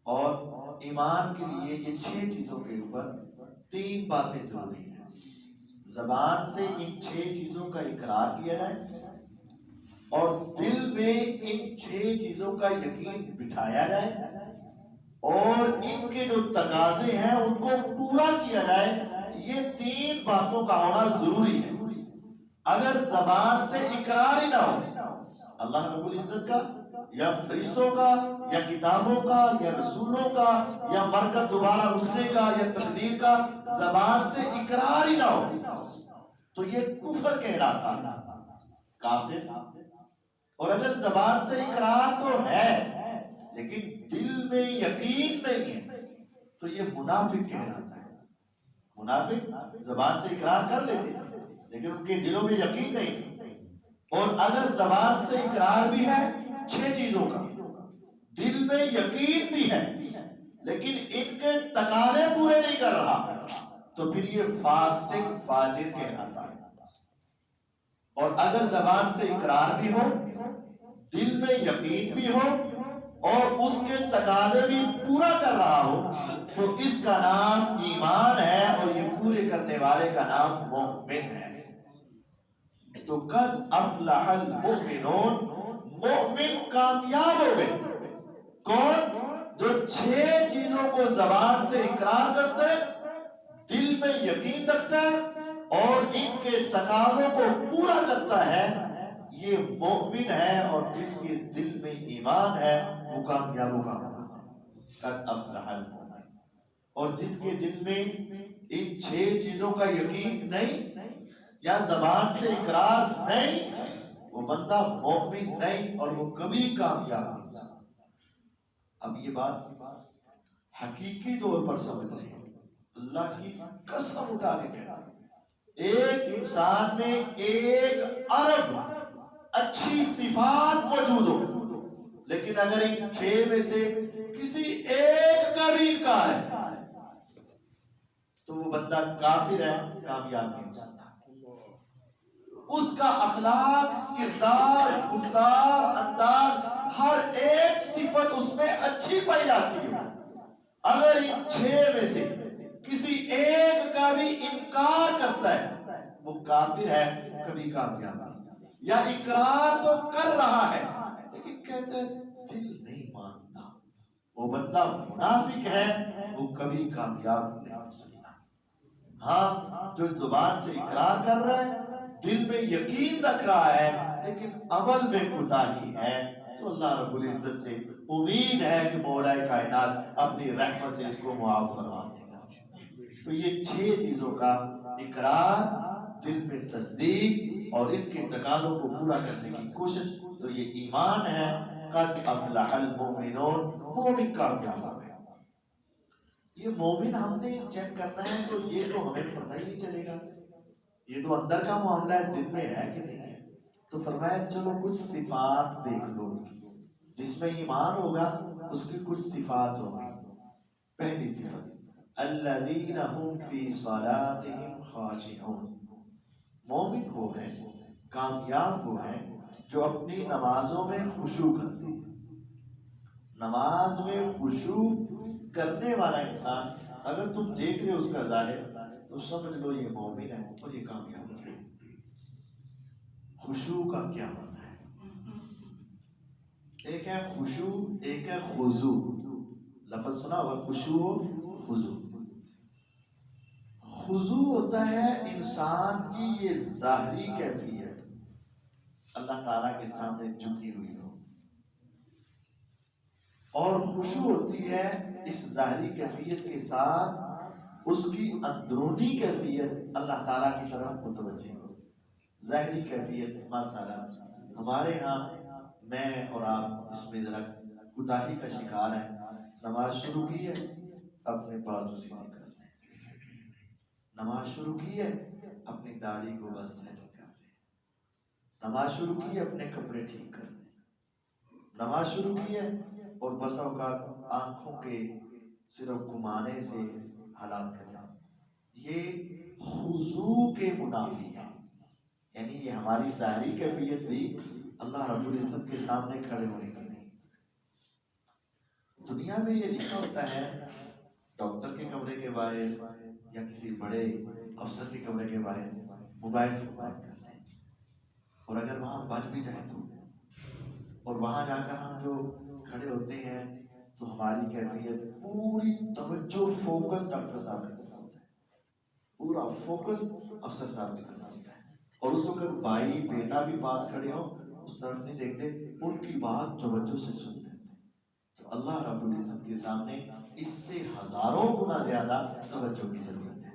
اور ایمان کے لیے یہ 6 چیزوں کے اوپر 3 باتیں ضروری ہیں۔ زبان سے ان 6 چیزوں کا اقرار کیا جائے اور دل میں ان 6 چیزوں کا یقین بٹھایا جائے اور ان کے جو تقاضے ہیں ان کو پورا کیا جائے. یہ 3 باتوں کا ہونا ضروری ہے. اگر زبان سے اقرار ہی نہ ہو اللہ رب العزت کا یا فرشتوں کا یا کتابوں کا یا رسولوں کا یا مر کر دوبارہ اٹھنے کا یا تقدیر کا، زبان سے اقرار ہی نہ ہو تو یہ کفر کہلاتا ہے، کافر. اور اگر زبان سے اقرار تو ہے لیکن دل میں یقین نہیں ہے تو یہ منافق کہلاتا ہے. منافق زبان سے اقرار کر لیتے تھے لیکن ان کے دلوں میں یقین نہیں تھا. اور اگر زبان سے اقرار بھی ہے 6 چیزوں کا، دل میں یقین بھی ہے لیکن ان کے تقاضے پورے نہیں کر رہا تو پھر یہ فاسق فاجر کہلاتا ہے. اور اگر زبان سے اقرار بھی ہو، دل میں یقین بھی ہو اور اس کے تقاضے بھی پورا کر رہا ہو تو اس کا نام ایمان ہے اور یہ پورے کرنے والے کا نام مومن ہے. تو قد افلح المؤمنون، مومن کامیاب ہو گئے. کون؟ جو 6 چیزوں کو زبان سے اقرار کرتا ہے، دل میں یقین رکھتا ہے اور ان کے تقاضوں کو پورا کرتا ہے، یہ مومن ہے. اور جس کے دل میں ایمان ہے وہ کامیاب ہوگا. قد افلح المؤمنون. اور جس کے دل میں ان 6 چیزوں کا یقین نہیں یا زبان سے اقرار نہیں، وہ بندہ مومن نہیں اور وہ کبھی کامیاب نہیں ہو سکتا. اب یہ بات حقیقی طور پر سمجھ لیں، اللہ کی قسم اٹھا کے کہتا ہے، ایک انسان میں 1 ارب اچھی صفات موجود ہو لیکن اگر ان 6 میں سے کسی ایک کا بھی انکار ہے تو وہ بندہ کافر ہے، کامیاب نہیں ہو سکتا. اس کا اخلاق، کردار، گفتار، انداز، ہر ایک صفت اس میں اچھی پائی جاتی ہے. اگر ان 6 میں سے کسی ایک کا بھی انکار کرتا ہے وہ کافر ہے، کبھی کامیاب نہیں. یا اقرار تو کر رہا ہے لیکن کہتا ہے دل نہیں مانتا، وہ بندہ منافق ہے، وہ کبھی کامیاب نہیں ہو سکتا. ہاں، جو زبان سے اقرار کر رہا ہے، دل میں یقین رکھ رہا ہے لیکن عمل میں کوتاہی ہے تو اللہ رب العزت سے امید ہے کہ مولا کائنات اپنی رحمت سے اس کو معاف فرما دے گا. تو یہ 6 چیزوں کا اقرار، دل میں تصدیق اور ان کے تقاضوں کو پورا کرنے کی کوشش، تو یہ ایمان ہے. قد افلح المؤمنون، مومن کامیاب ہو گئے. یہ مومن ہم نے چیک کرنا ہے تو یہ تو ہمیں پتہ ہی نہیں چلے گا، یہ تو اندر کا معاملہ ہے، دل میں ہے کہ نہیں ہے. تو فرمایا چلو کچھ صفات دیکھ لو، جس میں ایمان ہوگا اس کی کچھ صفات ہوگی. پہلی صفت الذین هم فی صلاتهم خاشعون، مومن وہ ہیں، کامیاب وہ ہیں جو اپنی نمازوں میں خشوع کرتے ہیں. نماز میں خشوع کرنے والا انسان اگر تم دیکھ رہے ہو اس کا ظاہر تو سمجھ لو یہ مومن ہے اور یہ کامیاب ہے. خشوع کا کیا معنی ہے؟ ایک ہے خشوع، ایک ہے خضوع. لفظ سنا ہوا خشوع خضوع. خضوع ہوتا ہے انسان کی یہ ظاہری کیفیت، اللہ تعالیٰ کے سامنے جھکی ہوئی ہو، اور خشوع ہوتی ہے اس ظاہری کیفیت کے ساتھ اس کی اندرونی کیفیت اللہ تعالیٰ کی طرف متوجہ ہو. ظاہری کیفیت مثلا ہمارے ہاں میں اور آپ اس میں ذرا کوتاہی کا شکار ہیں. نماز شروع کی ہے، اپنے بازو سیدھے کر لیں. نماز شروع کی ہے، اپنی داڑھی کو بس سیٹ کر لیں. نماز شروع کی ہے، اپنے کپڑے ٹھیک کر لیں. نماز شروع کی ہے اور بسا اوقات آنکھوں کے صرف گھمانے سے حالات کر جاؤ. یہ خضوع کے منافی ہے، یعنی یہ ہماری ظاہری کیفیت بھی اللہ رب العزت کے سامنے کھڑے ہونے کی نہیں. دنیا میں یہ لکھا ہوتا ہے ڈاکٹر کے کمرے کے باہر یا کسی بڑے افسر کے کمرے کے باہر موبائل فون بات کرتے ہیں، اور اگر وہاں بچ بھی جائے تو، اور وہاں جا کر ہم جو کھڑے ہوتے ہیں تو ہماری کیفیت پوری توجہ فوکس ڈاکٹر صاحب کی طرف ہوتا ہے، پورا فوکس افسر صاحب کی طرف ہوتا ہے، اور اس وقت بھائی بیٹا بھی پاس کھڑے ہو اس طرف نہیں دیکھتے، ان کی بات توجہ سے سن لیتے. تو اللہ رب العزت کے سامنے اس سے ہزاروں گنا زیادہ توجہ کی ضرورت ہے.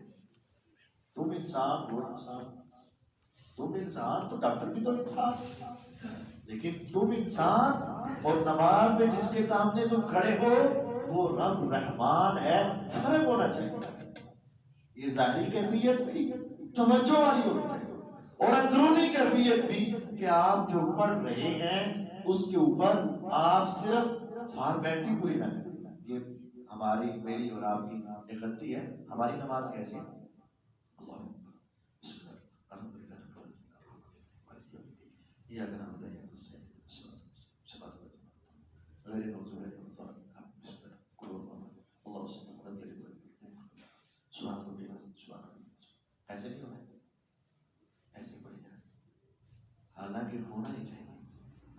تم انسان، وہ انسان، تم انسان تو ڈاکٹر بھی تو انسان، لیکن تم انسان اور نماز میں جس کے سامنے تم کھڑے ہو وہ رب رحمان ہے. فرق ہونا چاہیے. یہ ظاہری کیفیت بھی توجہ والی ہونی چاہیے، اور اندرونی کیفیت بھی کہ آپ جو پڑھ رہے ہیں اس کے اوپر آپ صرف فارمیلٹی پوری نہ کریں. یہ ہماری، میری اور آپ کی ایک غلطی ہے. ہماری نماز کیسے ہے؟ ایسے نہیں ہونا، ایسے پڑھ جائے. حالانکہ ہونا ہی چاہیے.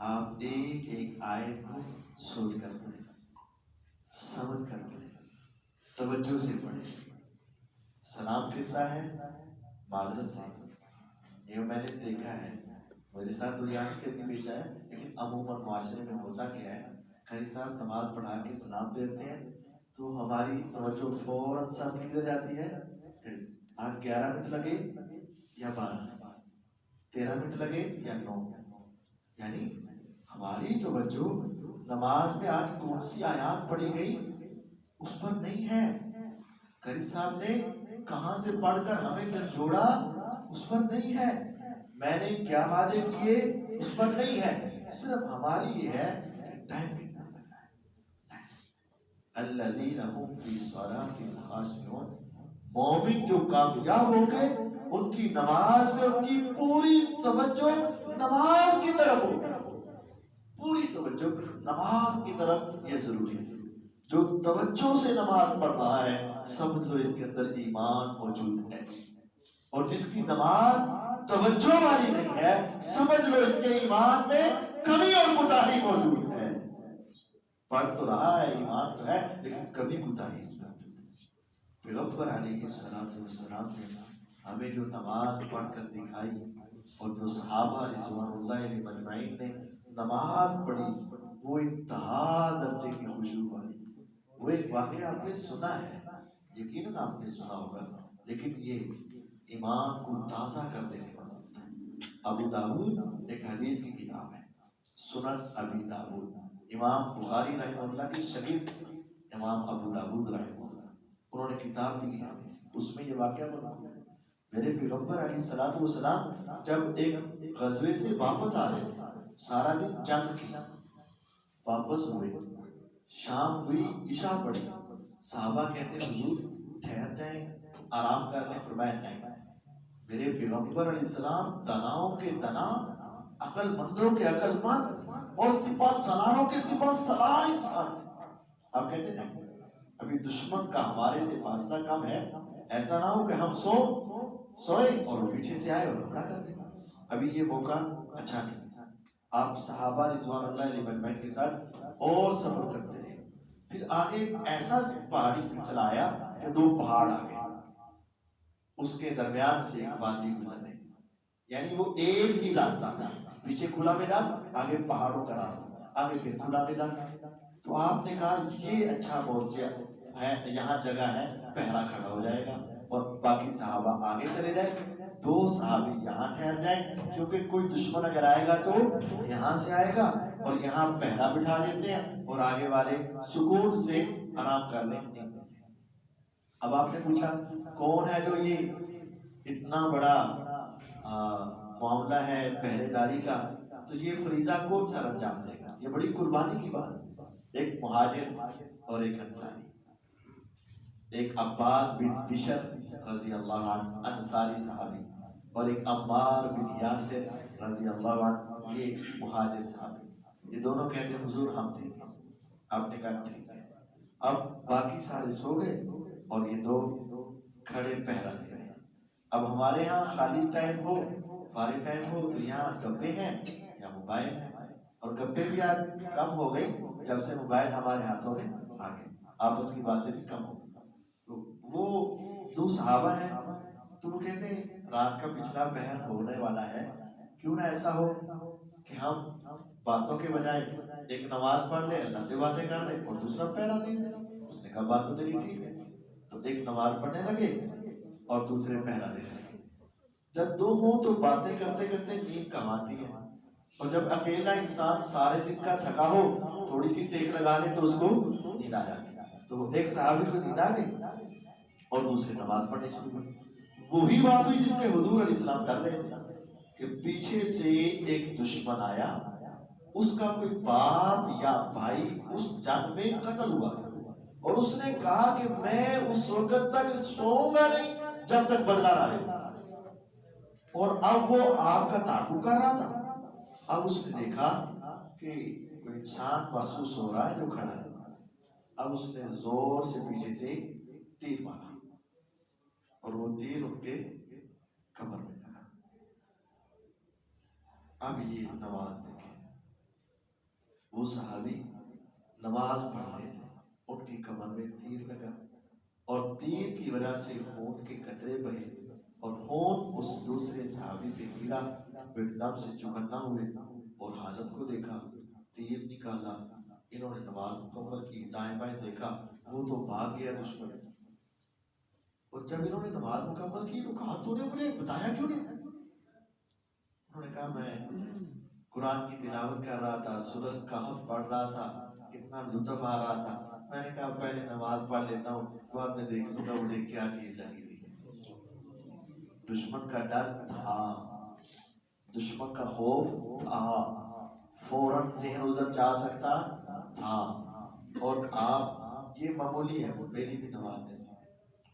آپ ایک ایک آیت کو سوچ کر پڑھیں، سمجھ کر پڑھیں، توجہ سے پڑھیں. سلام پھرتا ہے معذرت سے. یہ میں نے دیکھا ہے، میرے ساتھ دنیا کے بھی پیش آیا، لیکن عموماً معاشرے میں ہوتا کیا ہے، قاری صاحب نماز پڑھا کے سلام پھیرتے ہیں تو ہماری توجہ فوراً سب کی ادھر جاتی ہے. آج 11 منٹ لگے یا 12، 13 منٹ لگے یا 9، یعنی ہماری توجہ نماز میں آج کون سی آیات پڑھی گئی اس پر نہیں ہے. قاری صاحب نے کہاں سے پڑھ کر ہمیں جب جوڑا اس پر نہیں ہے، میں نے کیا وعدے کیے اس پر نہیں ہے. صرف ہماری یہ ہے کہ ٹائم کتنا لگا ہے. الذین هم فی صلاتهم خاشعون. مومن جو کامیاب ہوں گے ان کی نماز میں ان کی پوری توجہ نماز کی طرف ہوگی، پوری توجہ نماز کی طرف. یہ ضروری ہے. جو توجہ سے نماز پڑھ رہا ہے سمجھ لو اس کے اندر ایمان موجود ہے، اور جس کی نماز توجہ والی نہیں ہے سمجھ لو اس کے ایمان میں کمی اور کوتاہی موجود ہے. پڑھ تو رہا ہے، ایمان تو ہے، لیکن کمی کوتاہی اس میں موجود ہے. پیغمبر علیہ السلام نے ہمیں جو نماز پڑھ کر دکھائی، اور جو صحابہ رضوان اللہ علیہ مجمعین نے نماز پڑھی، وہ انتہا درجے کی خشوع والی. وہ ایک واقعہ آپ نے سنا ہے، یقیناً آپ نے سنا ہوگا، لیکن یہ ایمان کو تازہ کر دینے والا ہوتا ہے. ابو داؤد ایک حدیث کی کتاب ہے، سنن ابی داؤد. امام بخاری رحمہ اللہ کی شاگرد امام ابو داؤد رحمہ اللہ، انہوں نے کتاب لکھی ہے اس میں یہ واقعہ منقول ہے. میرے پیغمبر علیہ السلام جب ایک غزوے سے واپس آ رہے تھے، سارا دن جنگ کی، واپس ہوئے، شام ہوئی، عشاء پڑھی. صحابہ کہتے ہیں حضور ٹھہر جائیں، آرام کر لیں. فرمایا نہیں. میرے پیغمبر علیہ السلام دناؤں کے دنا، عقل مندوں کے عقل مند، اور سپاہ سالاروں کے سپاہ سالار انسان تھے. آپ کہتے ہیں ابھی دشمن کا ہمارے سے فاصلہ کم ہے، ایسا نہ ہو کہ ہم سوئے اور وہ پیچھے سے آئے اور حملہ کر دیں. ابھی یہ موقع اچھا نہیں. آپ صحابہ رضوان اللہ علیہ مجمعین کے ساتھ اور سفر کرتے رہے. پھر آگے ایسا پہاڑی سلسلہ آیا کہ 2 پہاڑ آ گئے، اس کے درمیان سے ایک وادی گزرے، یعنی وہ ایک ہی راستہ تھا، پیچھے کھلا میدان، آگے پہاڑوں کا راستہ، آگے پھر کھلا میدان. تو آپ نے کہا یہ اچھا مورچہ ہے، یہاں جگہ ہے، پہرا کھڑا ہو جائے گا اور باقی صحابہ آگے چلے جائیں. 2 صحابی یہاں ٹھہر جائیں، کیونکہ کوئی دشمن اگر آئے گا تو یہاں سے آئے گا، اور یہاں پہرا بٹھا دیتے ہیں اور آگے والے سکون سے آرام کر لیں. اب آپ نے پوچھا کون ہے جو یہ اتنا بڑا معاملہ ہے پہرے داری کا، تو یہ فریضہ کون سا انجام دے گا؟ یہ بڑی قربانی کی بات. ایک مہاجر اور ایک انصاری، ایک عباد بن بشر رضی اللہ عنہ انصاری صحابی، اور ایک عمار بن یاسر رضی اللہ عنہ یہ مہاجر صحابی. یہ دونوں کہتے ہیں حضور ہم تھے. آپ نے کہا ٹھیک ہے. اب باقی سارے سو گئے اور یہ 2 کھڑے پہرا دے رہے ہیں. اب ہمارے ہاں خالی ٹائم ہو، فارغ ٹائم ہو تو یہاں گپے ہیں یا موبائل ہے، اور گپے بھی آج کم ہو گئی جب سے موبائل ہمارے ہاتھوں میں آ گئے، آپس کی باتیں بھی کم ہو گئی. تو وہ دو صحابہ ہیں تو وہ کہتے ہیں رات کا پچھلا پہر ہونے والا ہے، کیوں نہ ایسا ہو کہ ہم باتوں کے بجائے ایک نماز پڑھ لیں، اللہ سے باتیں کر لیں اور دوسرا پہرا دے دیں. اس نے کہا بات تو تیری ٹھیک ہے. تو ایک نماز پڑھنے لگے اور دوسرے پہرا دینے لگے. جب دو ہوں تو باتیں کرتے کرتے نیند کم آتی ہے، اور جب اکیلا انسان سارے دن کا تھکا ہو تھوڑی سی ٹیک لگا لے تو اس کو نیند آ جاتی ہے. تو ایک صحابی کو نیند آ گئی اور دوسرے نماز پڑھنے شروع ہوئی. وہی بات ہوئی جس میں حضور علیہ السلام کر رہے تھے کہ پیچھے سے ایک دشمن آیا، اس کا کوئی باپ یا بھائی اس جنگ میں قتل ہوا تھا، اور اس نے کہا کہ میں اس وقت تک سوؤں گا نہیں جب تک بدلہ نہ لے. اور اب وہ آپ کا تعاقب کر رہا تھا. اب اس نے دیکھا کہ کوئی انسان محسوس ہو رہا ہے جو کھڑا ہے. اب اس نے زور سے پیچھے سے تیر مارا اور وہ تیر ان کے کمر میں لگا. اب یہ نماز دیکھیں، وہ صحابی نماز پڑھ رہے تھے، ان کی کمر میں تیر لگا اور تیر کی وجہ سے خون کے قطرے بہے اور خون اس دوسرے صحابی پہ گرا. وہ ایک دم سے چوکنا ہوئے اور حالت کو دیکھا، تیر نکالا، انہوں نے نماز مکمل کی، دائیں بائیں دیکھا، وہ تو بھاگ گیا دشمن. اور جب انہوں نے نماز مکمل کی تو کہا تو نے مجھے بتایا کیوں نہیں؟ انہوں نے کہا میں قرآن کی تلاوت کر رہا تھا، سورۃ کہف پڑھ رہا تھا، اتنا لطف آ رہا تھا، میں نے کہا پہلے نماز پڑھ لیتا ہوں بعد میں دیکھ لوں گا مجھے کیا چیز لگی ہوئی ہے. دشمن کا ڈر تھا، دشمن کا خوف تھا، فوراً ذہن ادھر جا سکتا تھا. اور آپ یہ معمولی ہے، میری بھی نماز ایسی ہے.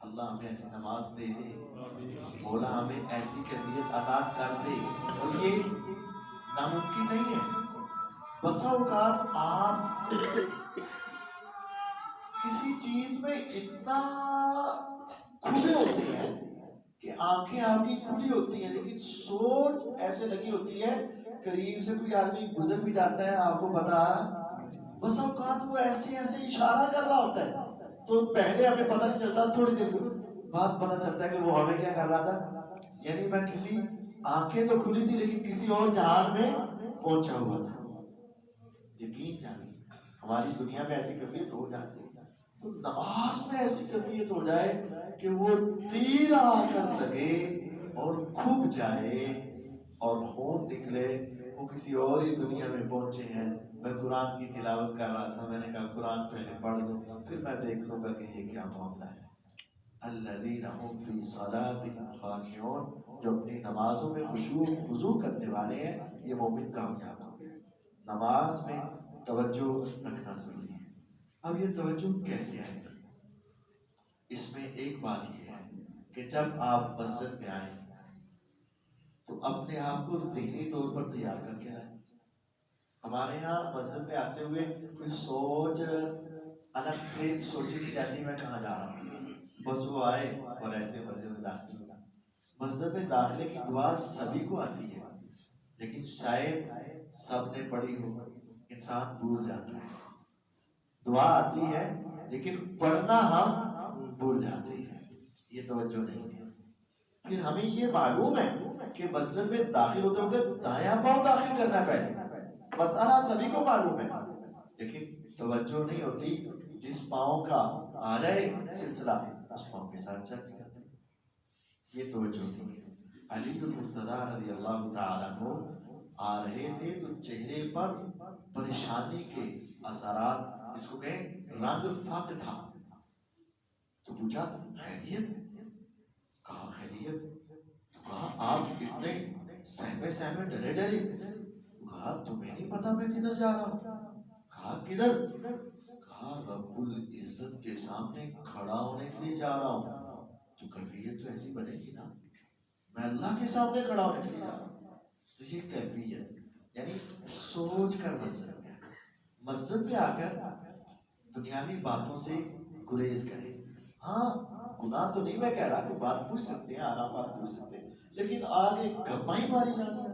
اللہ ہمیں ایسی نماز دے دے، مولا ہمیں ایسی کیفیت عطا کر دے. اور یہ ناممکن نہیں ہے. بسا اوقات آپ کسی چیز میں اتنا کھلے ہوتے ہیں کہ آنکھیں آپ کی کھلی ہوتی ہیں لیکن سوچ ایسے لگی ہوتی ہے قریب سے کوئی آدمی گزر بھی جاتا ہے آپ کو پتا، بس اوقات وہ ایسے ایسے اشارہ کر رہا ہوتا ہے تو پہلے ہمیں پتہ نہیں چلتا، تھوڑی دیر بعد پتہ چلتا ہے کہ وہ ہمیں کیا کر رہا تھا. یعنی میں کسی آنکھیں تو کھلی تھی لیکن کسی اور جہان میں پہنچا ہوا تھا. یقین جانے ہماری دنیا میں ایسی کیفیت ہو جاتی ہے تو نماز میں ایسی کیفیت ہو جائے کہ وہ تیر آ کر لگے اور کھب جائے اور خون نکلے، وہ کسی اور ہی دنیا میں پہنچے ہیں. میں قرآن کی تلاوت کر رہا تھا، میں نے کہا قرآن پہلے پڑھ لوں پھر میں دیکھ لوں گا کہ یہ کیا معاملہ ہے. الذین هم فی صلاتهم خاشعون، جو اپنی نمازوں میں خضوع کرنے والے ہیں یہ مومن کامیاب ہو گئے. نماز میں توجہ رکھنا ضروری ہے. اب یہ توجہ کیسے آئے گا؟ اس میں ایک بات یہ ہے کہ جب آپ مسجد میں آئیں تو اپنے آپ کو ذہنی طور پر تیار کر کے آئیں. ہمارے ہاں مسجد میں آتے ہوئے کوئی سوچ الگ سے سوچی نہیں جاتی میں کہاں جا رہا ہوں، بس وہ آئے اور ایسے مسجد میں داخل ہو. مسجد میں داخلے کی دعا سبھی کو آتی ہے لیکن شاید سب نے پڑھی ہو، انسان بھول جاتا ہے. دعا آتی ہے لیکن پڑھنا ہم بھول جاتے ہیں، یہ توجہ نہیں ہے. پھر ہمیں یہ معلوم ہے کہ مسجد میں داخل ہوتے وقت دایاں پاؤں داخل کرنا ہے، پہلے مسئلہ سبھی کو معلوم ہے لیکن توجہ نہیں ہوتی. جس پاؤں کا آ جائے سلسلہ اس پاؤں کے ساتھ چل نکلتے، یہ توجہ نہیں ہے. علی المرتضیٰ رضی اللہ تعالیٰ عنہ آ رہے تھے تو چہرے پر پریشانی کے اثرات، اس کو کہیں رنگ فاق تھا. تو پوچھا خیریت؟ کہا خیریت. تو کہا آپ اتنے سہمے سہمے ڈرے ڈرے؟ کہا تمہیں نہیں پتا میں کدھر جا رہا ہوں؟ کہا کدھر؟ کہا رب العزت کے سامنے کھڑا ہونے کے لیے جا رہا ہوں. تو کیفیت تو ایسی بنے گی نا، میں اللہ کے سامنے کھڑا ہونے کے لیے جا رہا ہوں. تو یہ کیفیت یعنی سوچ کر مسجد میں آ کر دنیاوی باتوں سے گریز کریں. ہاں گناہ تو نہیں میں کہہ رہا کہ بات پوچھ سکتے ہیں، آرام بات پوچھ سکتے ہیں، لیکن آگے گپاں ہی ماری جانی ہے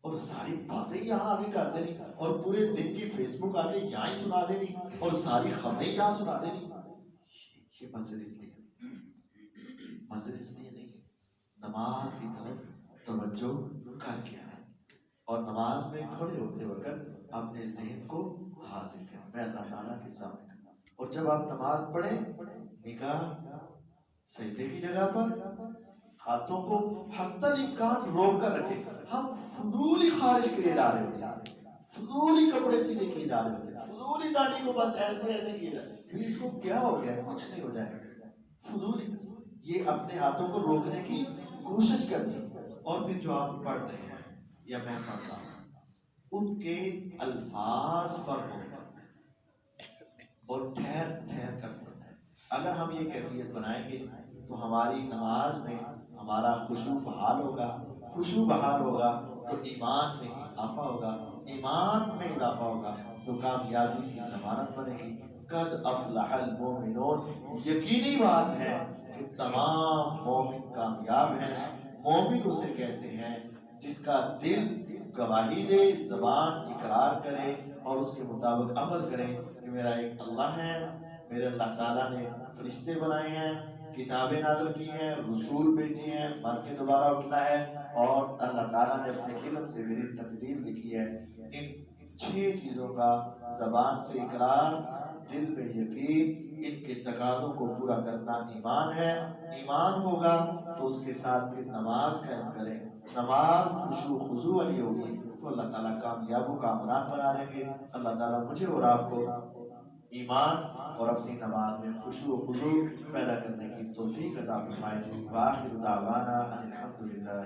اور ساری باتیں یہاں آگے کر دینی اور پورے دن کی فیس بک آگے یہاں ہی سنا دینی اور ساری خبریں یہاں سنا دینی. یہ مسجد اس لیے مسجد اس لیے نہیں ہے، نماز کی طرف توجہ کر کے آئے اور نماز میں کھڑے ہوتے وقت اپنے ذہن کو حاضر کریں میں اللہ تعالیٰ کے سامنے. اور جب آپ نماز پڑھیں نگاہ سجدے کی جگہ پر، ہاتھوں کو حتی الامکان روک کر رکھیں. ہم فضولی خارج کیے جا رہے ہوتے ہیں، فضولی کپڑے سیدھے کیے جا رہے ہوتے ہیں، فضولی داڑھی کو بس ایسے ایسے کیے جا رہے ہیں. اس کو کیا ہو گیا ہے؟ کچھ نہیں ہو جائے گا. فضولی یہ اپنے ہاتھوں کو روکنے کی کوشش کرنی اور پھر جو آپ پڑھ رہے ہیں یا میں پڑھ رہا ہوں ان کے الفاظ پر ہو اور ٹھہر ٹھہر کر پڑھنا ہے. اگر ہم یہ کیفیت بنائیں گے تو ہماری نماز میں ہمارا خشوع بحال ہوگا، خشوع بحال ہوگا تو ایمان میں اضافہ ہوگا، ایمان میں اضافہ ہوگا تو کامیابی کی ضمانت بنے گی. قد افلح المومنون، یقینی بات ہے کہ تمام مومن کامیاب ہیں. مومن اسے کہتے ہیں جس کا دل گواہی دے، زبان اقرار کرے اور اس کے مطابق عمل کرے کہ میرا ایک اللہ ہے، میرے اللہ تعالیٰ نے فرشتے بنائے ہیں، کتابیں نازل کی ہیں، رسول بھیجے ہیں، مر کے دوبارہ اٹھنا ہے اور اللہ تعالیٰ نے اپنے علم سے میری تقدیر لکھی ہے. ان 6 چیزوں کا زبان سے اقرار، دل میں یقین، ان کے تقاضوں کو پورا کرنا ایمان ہے. ایمان ہوگا تو اس کے ساتھ پھر نماز قائم کریں، نماز خشوع خضوع والی ہوگی تو اللہ تعالیٰ کامیاب و کامران بنا دیں گے. اللہ تعالیٰ مجھے اور آپ کو ایمان اور اپنی نماز میں خشوع و خضوع پیدا کرنے کی توفیق عطا فرمائے. وآخر دعوانا ان الحمد للہ.